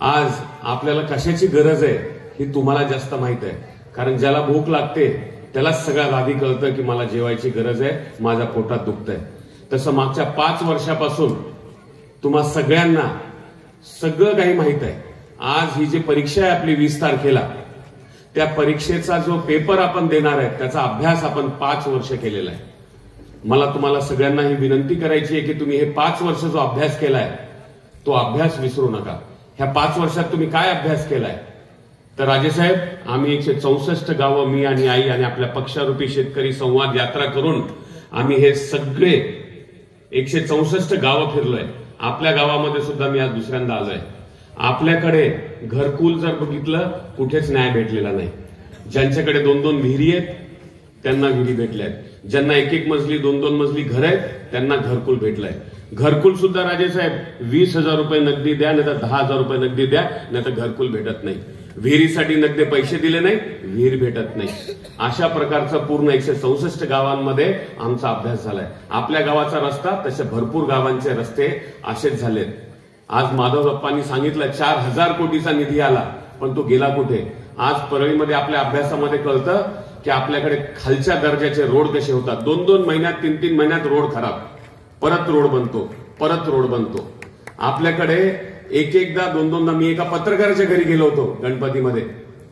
आज आपल्याला कशाची गरज आहे ही तुम्हाला जास्त माहित आहे, कारण ज्याला भूक लागते त्यालाच सगळ्यात आधी कळतं की मला जेवायची गरज आहे, माझ्या पोटात दुखतंय. तसं मागच्या 5 वर्षापासून तुम्हा सगळ्यांना सगळं काही माहित आहे. आज ही जी परीक्षा आहे आपली 20 तारखेला, त्या परीक्षेचा जो पेपर आपण देणार आहे त्याचा अभ्यास आपण 5 वर्ष केलेला आहे. मला तुम्हाला सगळ्यांना ही विनंती करायची आहे की तुम्ही हे 5 वर्ष जो अभ्यास केलाय तो अभ्यास विसरू नका. ह्या 5 वर्षात तुम्ही काय अभ्यास केलाय? तर राजेसाहेब, आम्ही 164 गावं, मी आणि आई आणि आपल्या पक्षारूपी शेतकरी संवाद यात्रा करून आम्ही हे सगळे 164 गावं फिरलोय. आपल्या गावामध्ये सुद्धा मी आज दुसऱ्यांदा आलोय. आपल्याकडे घरकुल जर बघितलं कुठेच न्याय भेटलेला नाही. ज्यांच्याकडे 2-2 विहिरी आहेत त्यांना विहिरी भेटल्या आहेत, ज्यांना 1-1 मजली 2-2 मजली घर आहेत त्यांना घरकुल भेटलंय. घरकुल सुद्धा राजेसाहेब 20,000 रुपये नगदी द्या, नाही तर 10,000 रुपये नगदी द्या, नाही तर घरकुल भेटत नाही. विहिरीसाठी नगदी पैसे दिले नाही, विहीर भेटत नाही. अशा प्रकारचा पूर्ण 164 गावांमध्ये आमचा अभ्यास झालाय. आपल्या गावाचा रस्ता तसे भरपूर गावांचे रस्ते असेच झालेत. आज माधव गप्पांनी सांगितलं 4,000 कोटीचा निधी आला, पण तो गेला कुठे? आज परळीमध्ये आपल्या अभ्यासामध्ये कळतं की आपल्याकडे खालच्या दर्जाचे रोड कसे होतात. 2-2 महिन्यात 3-3 महिन्यात रोड खराब, परत रोड बनतो, परत रोड बनतो. आपल्याकडे एकदा 2-2दा मी एका पत्रकाराच्या घरी गेलो होतो गणपतीमध्ये.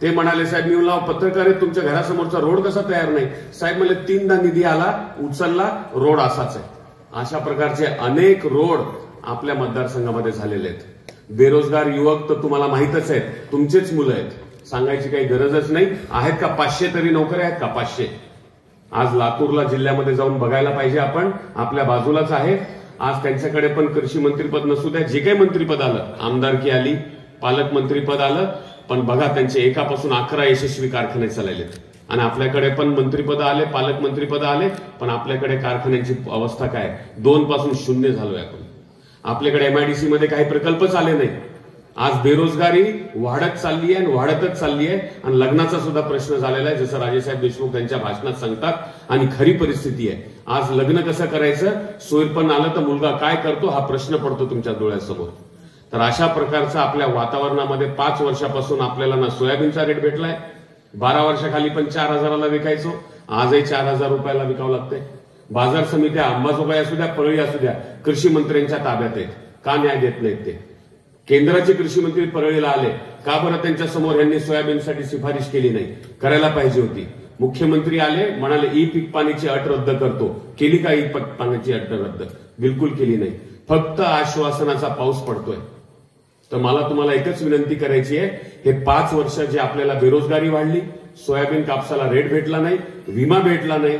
ते म्हणाले, साहेब मी म्हणलं पत्रकार आहे, तुमच्या घरासमोरचा रोड कसा तयार नाही? साहेब म्हणले 3दा निधी आला, उचलला, रोड असाच आहे. अशा प्रकारचे अनेक रोड आपल्या मतदारसंघामध्ये झालेले आहेत. बेरोजगार युवक तर तुम्हाला माहितच आहेत, तुमचेच मुलं आहेत, सांगायची काही गरजच नाही. आहेत का 500 तरी नोकऱ्या आहेत का? 500. आज लातूरला जिल्ह्यामध्ये जाऊन बघायला पाहिजे आपण, आपल्या बाजूलाच आहे. आज त्यांच्याकडे पण कृषी मंत्रीपद नसू द्या, जे काही मंत्रीपद आलं, आमदारकी आली, पालकमंत्रीपद आलं, पण बघा त्यांचे एकापासून 11 यशस्वी कारखाने चाललेत. आणि आपल्याकडे पण मंत्रीपद आले, पालकमंत्रीपद आले, पण आपल्याकडे कारखान्यांची अवस्था काय? 2 पासून 0 झालोय आपण. आपल्याकडे MIDC मध्ये काही प्रकल्पच आले नाही. आज बेरोजगारी वाढत चालली आहे आणि वाढतच चालली आहे. आणि लग्नाचा सुद्धा प्रश्न झालेला आहे, जसं राजेसाहेब देशमुख त्यांच्या भाषणात सांगतात, आणि खरी परिस्थिती आहे. आज लग्न कसं करायचं, सोयरपण आलं तर मुलगा काय करतो हा प्रश्न पडतो तुमच्या डोळ्यासमोर. तर अशा प्रकारचं आपल्या वातावरणामध्ये 5 वर्षापासून आपल्याला ना सोयाबीनचा रेट भेटलाय, 12 वर्षाखाली पण 4,000ला विकायचो, आजही 4,000 रुपयाला विकावं लागतंय. बाजार समित्या अंबाजोगाई असू द्या, परळी असू द्या, कृषी मंत्र्यांच्या ताब्यात आहेत. का न्याय देत नाहीत ते? केंद्राचे कृषी मंत्री परळीला आले, का बरं त्यांच्या समोर यांनी सोयाबीनसाठी शिफारिश केली नाही? करायला पाहिजे होती. मुख्यमंत्री आले, म्हणाले ई पीक पाणीची अट रद्द करतो. केली का ई पीक पाण्याची अट रद्द? बिलकुल केली नाही. फक्त आश्वासनाचा पाऊस पडतोय. तर मला तुम्हाला एकच विनंती करायची आहे, हे 5 वर्ष जे आपल्याला बेरोजगारी वाढली, सोयाबीन कापसाला रेट भेटला नाही, विमा भेटला नाही,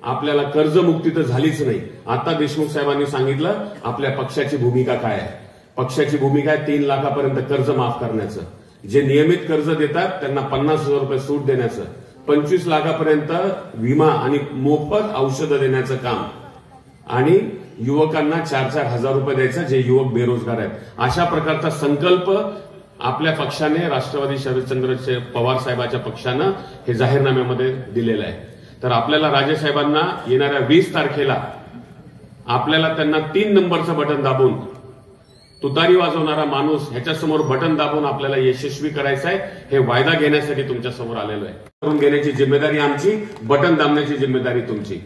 आपल्याला कर्जमुक्ती तर झालीच नाही. आता देशमुख साहेबांनी सांगितलं आपल्या पक्षाची भूमिका काय आहे. पक्षाची भूमिका आहे 3 लाखापर्यंत कर्ज माफ करण्याचं, जे नियमित कर्ज देतात त्यांना 50,000 रुपये सूट देण्याचं, 25 लाखापर्यंत विमा आणि मोफत औषधं देण्याचं काम, आणि युवकांना 4-4 हजार रुपये द्यायचं जे युवक बेरोजगार आहेत. अशा प्रकारचा संकल्प आपल्या पक्षाने, राष्ट्रवादी शरदचंद्र पवार साहेबांच्या पक्षानं हे जाहीरनाम्यामध्ये दिलेलं आहे. तर आपल्याला राजेसाहेबांना येणाऱ्या 20 तारखेला आपल्याला त्यांना 3 नंबरचं बटन दाबून, तुतारी वाजवणारा माणूस ह्याच्यासमोर बटन दाबून आपल्याला यशस्वी करायचं आहे. हे वायदा घेण्यासाठी तुमच्या समोर आलेलो आहे. करून घेण्याची जिम्मेदारी आमची, बटन दाबण्याची जिम्मेदारी तुमची.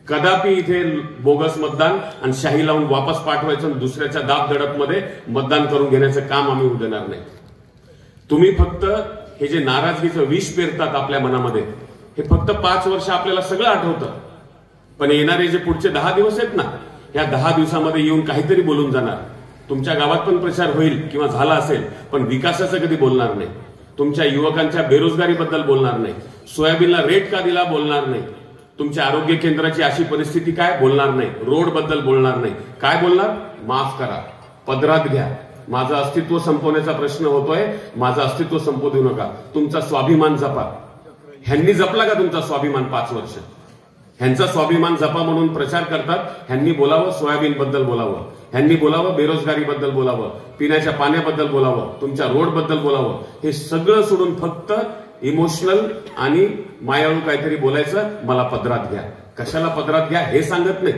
कदापि इथे बोगस मतदान आणि शाही लावून वापस पाठवायचं आणि दुसऱ्याच्या दाब दडपमध्ये मतदान करून घेण्याचं काम आम्ही होऊ देणार नाही. तुम्ही फक्त हे जे नाराजगीचं विष पेरतात आपल्या मनामध्ये, हे फक्त 5 वर्ष आपल्याला सगळं आठवतं, पण येणारे जे पुढचे 10 दिवस आहेत ना, या 10 दिवसामध्ये येऊन काहीतरी बोलून जाणार. तुमच्या गावात पण प्रचार होईल किंवा झाला असेल, पण विकासाचं कधी बोलणार नाही. तुमच्या युवकांच्या बेरोजगारीबद्दल बोलणार नाही. सोयाबीनला रेट का दिला बोलणार नाही. तुमच्या आरोग्य केंद्राची अशी परिस्थिती काय बोलणार नाही. रोड बद्दल बोलणार नाही. काय बोलणार? माफ करा, पदरात घ्या, माझं अस्तित्व संपवण्याचा प्रश्न होतोय, माझं अस्तित्व संपवू देऊ नका, तुमचा स्वाभिमान जपा. ह्यांनी जपला का तुमचा स्वाभिमान 5 वर्ष? ह्यांचा स्वाभिमान जपा म्हणून प्रचार करतात. ह्यांनी बोलावं सोयाबीनबद्दल बोलावं, ह्यांनी बोलावं बेरोजगारीबद्दल बोलावं, पिण्याच्या पाण्याबद्दल बोलावं, तुमच्या रोडबद्दल बोलावं. हे सगळं सोडून फक्त इमोशनल आणि मायाळू काहीतरी बोलायचं, मला पदरात घ्या. कशाला पदरात घ्या हे सांगत नाही,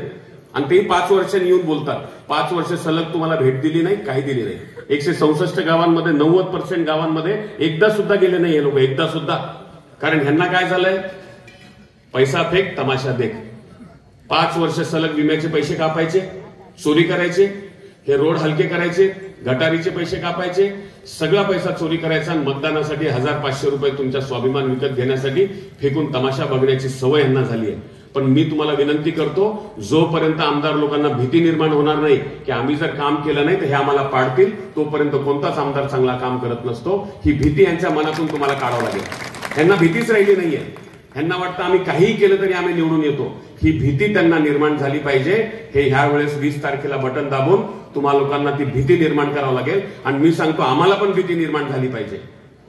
आणि तेही 5 वर्षांनी येऊन बोलतात. 5 वर्ष सलग तुम्हाला भेट दिली नाही, काही दिली नाही. 164 गावांमध्ये 90% गावांमध्ये एकदा सुद्धा गेले नाही हे लोक, एकदा सुद्धा. कारण ह्यांना काय झालंय? पैसा फेक तमाशा देख. 5 वर्ष सलग विम्याचे पैसे कापायचे, चोरी करायचे, हे रोड हलके करायचे, गटारीचे पैसे कापायचे, सगळा पैसा चोरी करायचा आणि मतदानासाठी 1000-500 रुपये तुमच्या स्वाभिमान विकत घेण्यासाठी फेकून तमाशा बघण्याची सवय यांना झाली आहे. पण मी तुम्हाला विनंती करतो, जोपर्यंत आमदार लोकांना भीती निर्माण होणार नाही की आम्ही जर काम केलं नाही तर हे आम्हाला पाडतील, तोपर्यंत कोणताच आमदार चांगला काम करत नसतो. ही भीती यांच्या मनातून तुम्हाला काढावं लागेल. ह्यांना भीतीच राहिली नाहीये. ह्यांना वाटतं आम्ही काहीही केलं तरी आम्ही निवडून येतो. ही भीती त्यांना निर्माण झाली पाहिजे. हे ह्या वेळेस 20 तारखेला बटन दाबून तुम्हा लोकांना ती भीती निर्माण करावं लागेल. आणि मी सांगतो, आम्हाला पण भीती निर्माण झाली पाहिजे,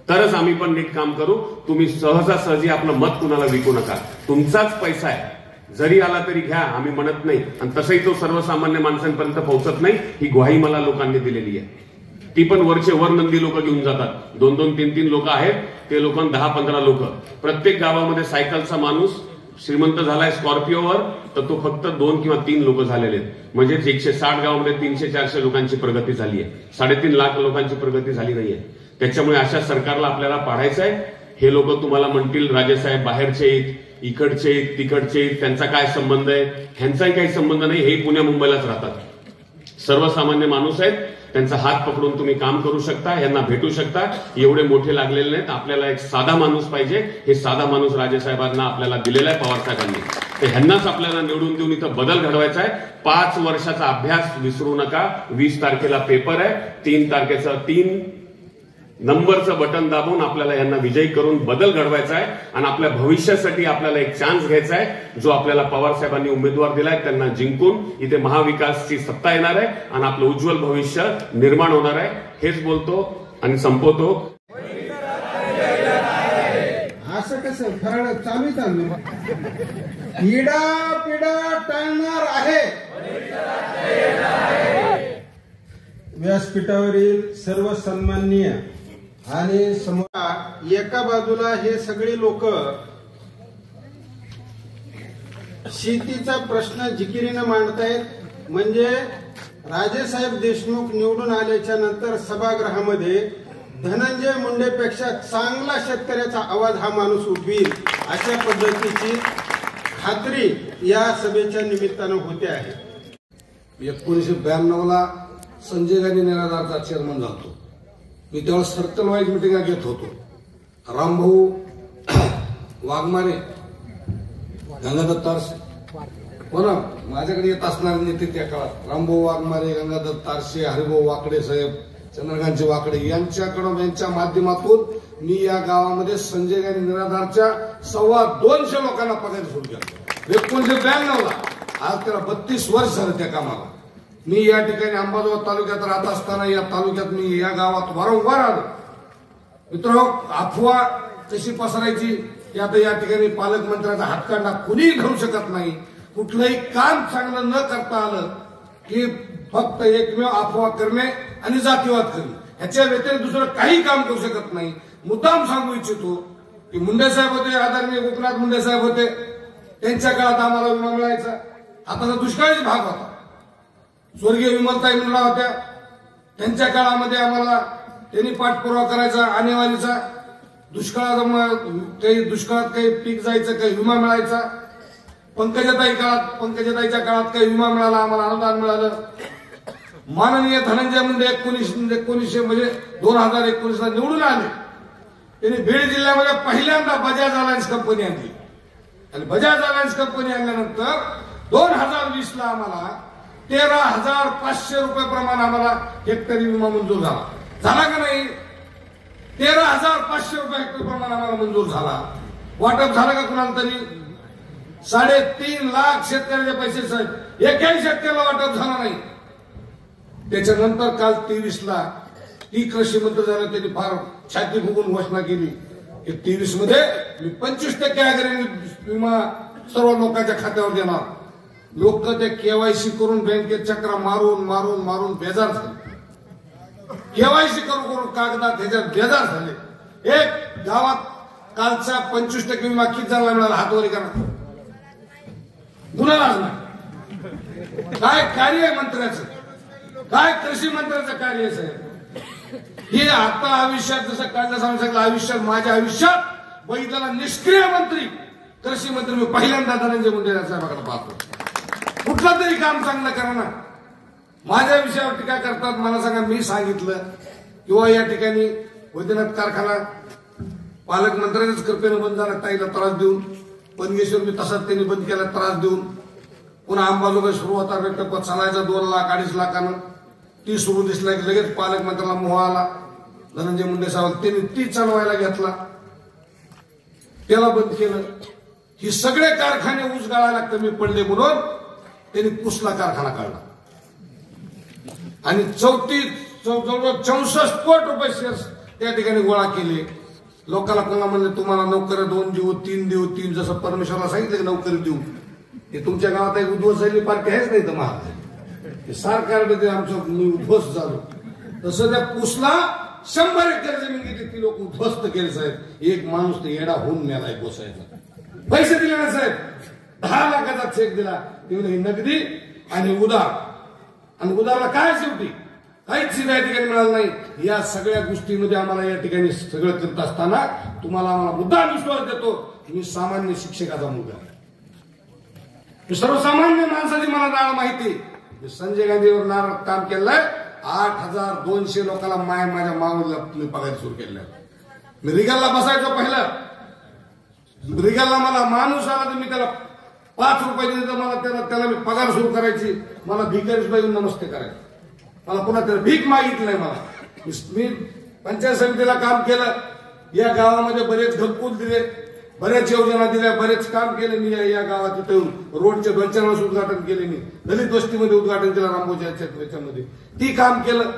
तरच आम्ही पण नीट काम करू. तुम्ही सहजासहजी आपलं मत कुणाला विकू नका. तुमचाच पैसा आहे, जरी आला तरी घ्या, आम्ही म्हणत नाही. आणि तसंही तो सर्वसामान्य माणसांपर्यंत पोहोचत नाही. ही ग्वाही मला लोकांनी दिलेली आहे. ती पण वरचे वर नंदी लोक घेऊन जातात. 2-2, 3-3 लोक आहेत, ते लोक 10-15 लोक. प्रत्येक गावामध्ये सायकलचा माणूस श्रीमंत झालाय स्कॉर्पिओवर, तर तो फक्त 2 किंवा 3 लोक झालेले आहेत. म्हणजे 160 गावामध्ये 300-400 लोकांची प्रगती झाली आहे. 3.5 लाख लोकांची प्रगती झाली नाहीये. त्याच्यामुळे अशा सरकारला आपल्याला पाडायचं आहे. हे लोक तुम्हाला म्हणतील राजेसाहेब बाहेरचे आहेत, इकडचे आहेत, तिकडचे आहेत, त्यांचा काय संबंध आहे? ह्यांचाही काही संबंध नाही. हे पुण्या मुंबईलाच राहतात, सर्वसामान्य माणूस आहेत. त्यांचा हात पकडून तुम्ही काम करू शकता, यांना भेटू शकता. एवढे मोठे लागलेले नाहीत. आपल्याला एक साधा माणूस पाहिजे. हे साधा माणूस राजेसाहेबांना आपल्याला दिलेला आहे पवार साहेबांनी. तर ह्यांनाच आपल्याला निवडून देऊन इथं बदल घडवायचा आहे. 5 वर्षाचा अभ्यास विसरू नका. 20 तारखेला पेपर आहे. 3 तारखेचा 3 नंबरचं बटन दाबून आपल्याला यांना विजयी करून बदल घडवायचा आहे. आणि आपल्या भविष्यासाठी आपल्याला एक चान्स घ्यायचा आहे. जो आपल्याला पवार साहेबांनी उमेदवार दिलाय त्यांना जिंकून इथे महाविकासची सत्ता येणार आहे आणि आपलं उज्ज्वल भविष्य निर्माण होणार आहे. हेच बोलतो आणि संपवतो. असं कसं फराळ चालू इडा पिडा टाळणार आहे. व्यासपीठावरील सर्व सन्माननीय आणि समोर एका बाजूला हे सगळे लोक शेतीचा प्रश्न जिकिरीनं मांडतायत. म्हणजे राजेसाहेब देशमुख निवडून आल्याच्या नंतर सभागृहामध्ये धनंजय मुंडेपेक्षा चांगला शेतकऱ्याचा आवाज हा माणूस उठवील अशा पद्धतीची खात्री या सभेच्या निमित्तानं होते आहे. 1992ला संजय गांधी निराधारचा चेअरमन झालो. मी तेव्हा सर्कल वाईज मिटिंगा घेत होतो. रामभाऊ वाघमारे, गंगाधर तारसे, बरं माझ्याकडे येत असणारे नेते त्या काळात रामभाऊ वाघमारे, गंगाधर तारसे, हरिभाऊ वाकडे साहेब, चंद्रकांतजी वाकडे यांच्याकडून, यांच्या माध्यमातून मी या गावामध्ये संजय गांधी निराधारच्या 250 लोकांना पगार सुरू केला. 1992ला. आज त्याला 32 वर्ष झालं त्या कामाला. मी या ठिकाणी अंबाजोगाई तालुक्यात राहत असताना या तालुक्यात मी या गावात वारंवार आलो. मित्रांनो, अफवा कशी पसरायची आता या ठिकाणी पालकमंत्र्याचा हातखंडा कुणीही धरू शकत नाही. कुठलंही काम चांगलं न करता आलं की फक्त एकमेव अफवा करणे आणि जातीवाद करणे, ह्याच्या व्यतिरिक्त दुसरं काही काम करू शकत नाही. मुद्दाम सांगू इच्छितो की मुंडे साहेब होते, आदरणीय गोपीनाथ मुंडे साहेब होते, त्यांच्या काळात आम्हाला विमा मिळायचा. आता तर दुष्काळीच भाग होता. स्वर्गीय विमलताई मुंडा होत्या, त्यांच्या काळामध्ये आम्हाला त्यांनी पाठपुरावा करायचा. आणेवालीचा दुष्काळात काही पीक जायचं, काही विमा मिळायचा. पंकजाताईच्या काळात काही विमा मिळाला, आम्हाला अनुदान मिळालं. माननीय धनंजय मुंडे 1919 म्हणजे 2019ला निवडून आले. त्यांनी बीड जिल्ह्यामध्ये पहिल्यांदा बजाज अलायन्स कंपनी आणली आणि बजाज अलायन्स कंपनी आणल्यानंतर 2020ला आम्हाला 13,500 रुपये प्रमाणे आम्हाला हेक्टरी विमा मंजूर झाला का नाही? 13,500 रुपये हेक्टर प्रमाणे आम्हाला मंजूर झाला. वाटप झालं का कुणाला तरी? 3.5 लाख शेतकऱ्याचे पैसे साहेब, एकही शेतकऱ्याला वाटप झालं नाही. त्याच्यानंतर काल 23ला ती कृषी मंत्री झालं, त्यांनी फार छाती फुगून घोषणा केली की 23 मध्ये मी 25% अग्रणी विमा सर्व लोकांच्या खात्यावर देणार. लोक ते केवायसी करून बँकेत चक्रा मारून मारून मारून बेजार झाले. केवायसी करून कागदात ह्याच्यात बेजार झाले. एक गावात कालचा 25% विमा किती जणांना मिळाला? हातवरी करा. गुन्हाच नाही. काय कार्य आहे मंत्र्याचं? काय कृषी मंत्र्याचं कार्य आहे साहेब? हे आता आयुष्यात जसं कालच्या सांगितलं, आयुष्यात माझ्या आयुष्यात बघितलेला निष्क्रिय मंत्री कृषी मंत्री मी पहिल्यांदा धनंजय मुंडे साहेबांकडे पाहतो. कुठलं तरी काम चांगलं करा ना. माझ्या विषयावर टीका करतात. मला सांगा, मी सांगितलं किंवा या ठिकाणी वैद्यनाथ कारखाना पालकमंत्र्यांच्याच कृपेनं बंद झाला, ताईला त्रास देऊन. पनगेश्वर मी तसाच त्यांनी बंद केला त्रास देऊन. पुन्हा अंबाजोगाई सुरू होता, टप्पा चालायचा 2 लाख 2.5 लाखानं. ती सुरू दिसला की लगेच पालकमंत्र्याला मोह आला. धनंजय मुंडे साहेब त्यांनी ती चालवायला घेतला, त्याला बंद केलं. ही सगळे कारखाने ऊस गाळायला कमी पडले म्हणून त्यांनी पुसला कारखाना काढला आणि 64 कोटी रुपये शेअर्स त्या ठिकाणी गोळा केले. लोकांना कोणा म्हणले तुम्हाला नोकऱ्या 2 देऊ 3 देऊ 3, जसं परमेश्वरला सांगितलं की नोकरी देऊ. हे तुमच्या गावात एक उद्ध्वस्त पार्टी आहेच नाही तर महाराज सरकार आमचं उद्ध्वस्त झालो. तसं त्या पुसला 100 एकर जमीन घेतली, ती लोक उद्ध्वस्त केले साहेब. एक माणूस ते येडा होऊन मेलाय बसायचा. पैसे दिले ना साहेब, 10 लाखाचा चेक दिला. ते नगदी आणि उदार, आणि उदारला काय शेवटी काहीच या ठिकाणी मिळालं नाही. या सगळ्या गोष्टींमध्ये आम्हाला या ठिकाणी सगळं करत असताना तुम्हाला आम्हाला मुद्दा विश्वास देतो. मी सामान्य शिक्षकाचा मुलगा, मी सर्वसामान्य माणसाची मला नाळ माहिती. मी संजय गांधीवर नाळ काम केलंय. 8,200 लोकांना माझ्या मावळीला तुम्ही पगार सुरू केलेला. मी रिगालला बसायचो. पहिलं रिगालला मला माणूस आला तर मी त्याला 5 रुपये दिले तर मला त्याला मी पगार सुरू करायची. मला भिकारी सुद्धा येऊन नमस्ते करायचं. मला पुन्हा त्याला भीक मागितली नाही. मला मी पंचायत समितीला काम केलं. या गावामध्ये बरेच घरकुल दिले, बरेच योजना दिल्या, बरेच काम केले मी या गावात. इथे रोडचे 2-4 वर्ष उद्घाटन केले. मी दलित वस्तीमध्ये उद्घाटन केलं रामभोच्या याच्यामध्ये, ती काम केलं.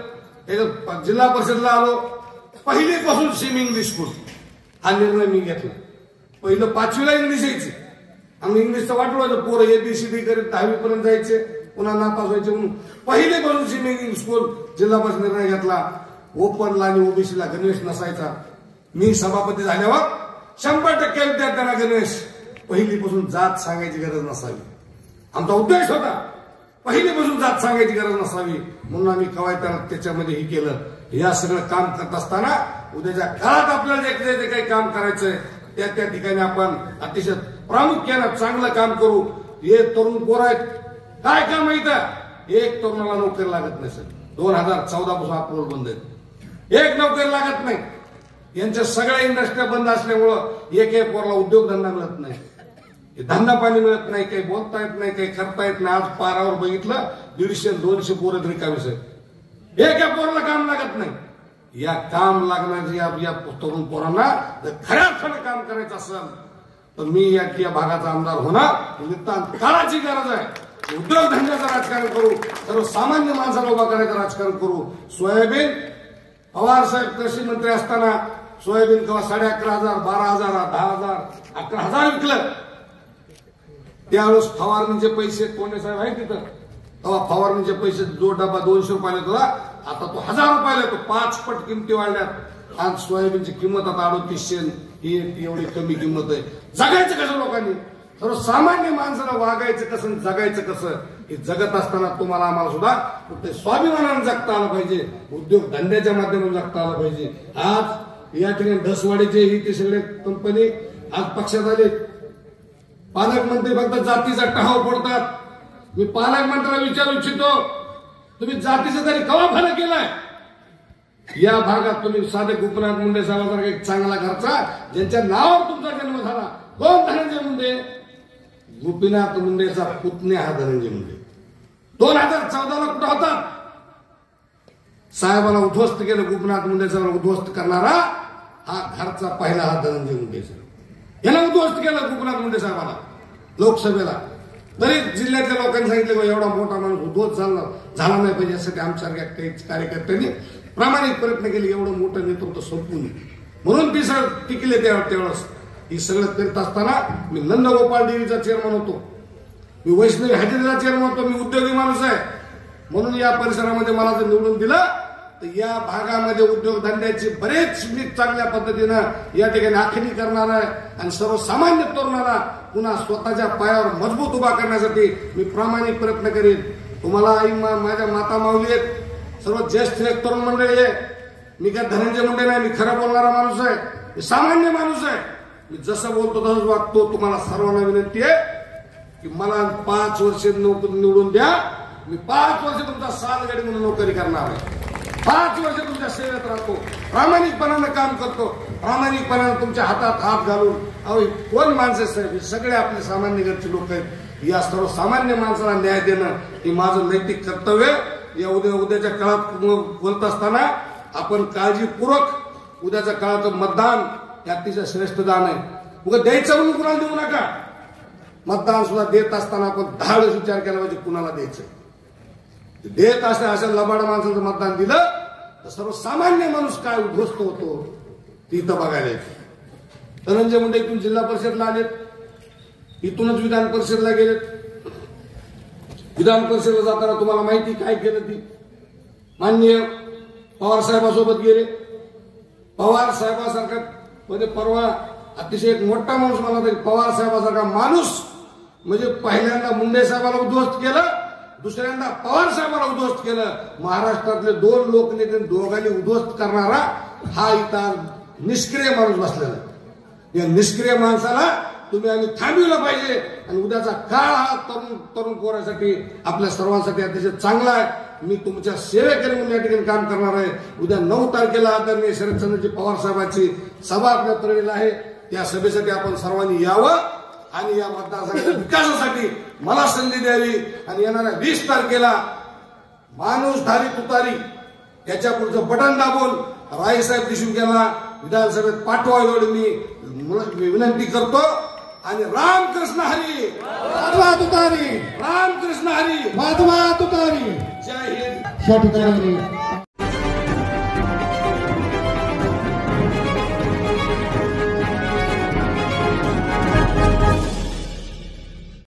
जिल्हा परिषदला आलो. पहिलीपासून सेमी इंग्लिश स्कूल हा निर्णय मी घेतला. पहिलं 5वीला इंग्लिश यायची, आम्ही इंग्लिशचं वाटलं पोरं ABCD करीत 10वी पर्यंत जायचे, पुन्हा नापास व्हायचे म्हणून पहिलेपासून सेमी इंग्लिश स्कूल जिल्हा परिषद निर्णय घेतला. ओपनला आणि ओबीसीला गणवेश नसायचा. मी सभापती झाल्यावर 100% विद्यार्थ्यांना गणवेश. पहिलीपासून जात सांगायची गरज नसावी, आमचा उद्देश होता. पहिलीपासून जात सांगायची गरज नसावी म्हणून आम्ही कवायताना त्याच्यामध्ये हे केलं. या सगळं काम करत असताना उद्याच्या काळात आपल्याला जे काही काम करायचंय त्या ठिकाणी आपण अतिशय प्रामुख्यानं चांगलं काम करू. हे तरुण पोरं आहेत, काय काम माहित आहे? एक तरुणाला नोकरी लागत नाही सर. 2014 पासून अप्रूव्हल बंद आहेत. एक नोकरी लागत नाही. यांच्या सगळ्या इंडस्ट्री बंद असल्यामुळं एक पोराला उद्योगधंदा मिळत नाही, धंदा पाणी मिळत नाही, काही बोलता येत नाही, काही करता येत नाही. आज पारावर बघितलं 150-200 पोरं रिकामी साहेब. एका पोराला काम लागत नाही. या काम लागण्याची या तरुण पोरांना जर खऱ्या अर्थानं काम करायचं असेल तर मी या भागाचा आमदार होणार. नितांत काळाची गरज आहे. उद्योगधंद्याचं राजकारण करू, सर्वसामान्य माणसाला उभा करायचं राजकारण करू. सोयाबीन पवार साहेब कृषी मंत्री असताना सोयाबीन केव्हा 11,500, 12,000, 10,000, 11,000 विकलं. त्यावेळेस फवारणीचे पैसे कोणी साहेब आहे तिथं, तेव्हा फवारणीचे पैसे जो डबा 200 रुपयाला होता, आता तो 1000 रुपयाला येतो. 5 पट किमती वाढल्यात. आज सोयाबीनची किंमत आता 3800, ही एवढी कमी किंमत आहे. जगायचं कसं लोकांनी? सर्वसामान्य माणसाला वागायचं कसं, जगायचं कसं, हे जगत असताना तुम्हाला आम्हाला सुद्धा ते स्वाभिमानाने जगता आलं पाहिजे, उद्योग धंद्याच्या माध्यमातून जगता आलं पाहिजे. आज या ठिकाणी ढसवाडीचे ही ते सगळे कंपनी आज पक्षात आले. पालकमंत्री फक्त जातीचा टहाव फोडतात. मी पालकमंत्र्याला विचारू इच्छितो, तुम्ही जातीचा तरी कवा फरक केलाय? या भागात तुम्ही साधे गोपीनाथ मुंडे साहेबांसारखा एक चांगला घरचा ज्यांच्या नावावर तुमचा जन्म झाला, कोण? धनंजय मुंडे. गोपीनाथ मुंडेचा पुतण्या हा धनंजय मुंडे. 2014ला कुठं होता? साहेबाला उद्ध्वस्त केलं. गोपीनाथ मुंडे साहेबांना उद्ध्वस्त करणारा हा घरचा पहिला हा धनंजय मुंडे साहेब. याला उद्ध्वस्त केलं गोपीनाथ मुंडे साहेबाला लोकसभेला. तरी जिल्ह्यातल्या लोकांनी सांगितलं एवढा मोठा माणूस उद्ध्वस्त झाला नाही पाहिजे, यासाठी आमच्यासारख्या काही कार्यकर्त्यांनी प्रामाणिक प्रयत्न केले एवढं मोठं नेतृत्व संपून. म्हणून ती सगळं टिकले त्यावेळेस. ही सगळं करीत असताना मी नंदगोपाळ डेअरीचा चेअरमन होतो, मी वैष्णवी हजेरीचा चेअरमन होतो, मी उद्योगी माणूस आहे. म्हणून या परिसरामध्ये मला जर निवडून दिलं तर या भागामध्ये उद्योगधंद्याची बरेच मी चांगल्या पद्धतीनं या ठिकाणी आखणी करणार आहे आणि सर्वसामान्य तरुणाला पुन्हा स्वतःच्या पायावर मजबूत उभा करण्यासाठी मी प्रामाणिक प्रयत्न करेन. तुम्हाला आई माझ्या माता माऊली आहेत, सर्व ज्येष्ठ तरुण मंडळी आहे. मी काय धनंजय मुंडे नाही, मी खरं बोलणारा माणूस आहे, मी सामान्य माणूस आहे. मी जसं बोलतो तसंच वागतो. तुम्हाला सर्वांना विनंती आहे की मला 5 वर्ष नोकरी निवडून द्या. मी 5 वर्ष तुमचा सालगडी म्हणून नोकरी करणार आहे. 5 वर्ष तुमच्या सेवेत राहतो, प्रामाणिकपणानं काम करतो, प्रामाणिकपणानं तुमच्या हातात हात घालून. अहो कोण माणसं साहेब? सगळे आपले सामान्य घरचे लोक आहेत. या सर्व सामान्य माणसाला न्याय देणं हे माझं नैतिक कर्तव्य. या उद्याच्या काळात बोलत असताना आपण काळजीपूर्वक उद्याच्या काळाचं मतदान हे अतिशय श्रेष्ठ दान आहे. उगा द्यायचं म्हणून कुणाला देऊ नका. मतदान सुद्धा देत असताना आपण 10 वेळेस विचार केला पाहिजे कुणाला द्यायचं. देत असल्या अशा लबाड माणसाचं मतदान दिलं तर सर्वसामान्य माणूस काय उद्ध्वस्त होतो ती इथं बघायला येते. धनंजय मुंडे इथून जिल्हा परिषदला आलेत, इथूनच विधान परिषदला गेलेत. विधान परिषदला जाताना तुम्हाला माहिती काय केलं ती माननीय पवार साहेबांसोबत गेले. पवार साहेबांसारखा म्हणजे परवा अतिशय एक मोठा माणूस मला तरी पवार साहेबांसारखा माणूस म्हणजे पहिल्यांदा मुंडे साहेबाला उद्ध्वस्त केलं, दुसऱ्यांदा पवार साहेबांना उद्ध्वस्त केलं. महाराष्ट्रातले 2 लोकनेते दोघांनी उद्ध्वस्त करणारा हा इथं निष्क्रिय माणूस बसलेला. या निष्क्रिय माणसाला तुम्ही आम्ही थांबविलं पाहिजे आणि उद्याचा काळ हा तरुण पोरासाठी आपल्या सर्वांसाठी अतिशय चांगला आहे. मी तुमच्या सेवेकरी म्हणून या ठिकाणी काम करणार आहे. उद्या 9 तारखेला आदरणीय शरदचंद्रजी पवार साहेबांची सभा आपल्या तळेला आहे. त्या सभेसाठी आपण सर्वांनी यावं आणि या मतदारसंघाच्या विकासासाठी मला संधी द्यावी आणि येणाऱ्या 20 तारखेला माणूसधारी तुतारी याच्या पुढचं बटन दाबून रायसाहेब देशमुख यांना विधानसभेत पाठवा एवढी मी विनंती करतो. आणि रामकृष्ण हरी, वाजवा तुतारी, रामकृष्ण हरी, वाजवा तुतारी. जय हिंद. या ठिकाणी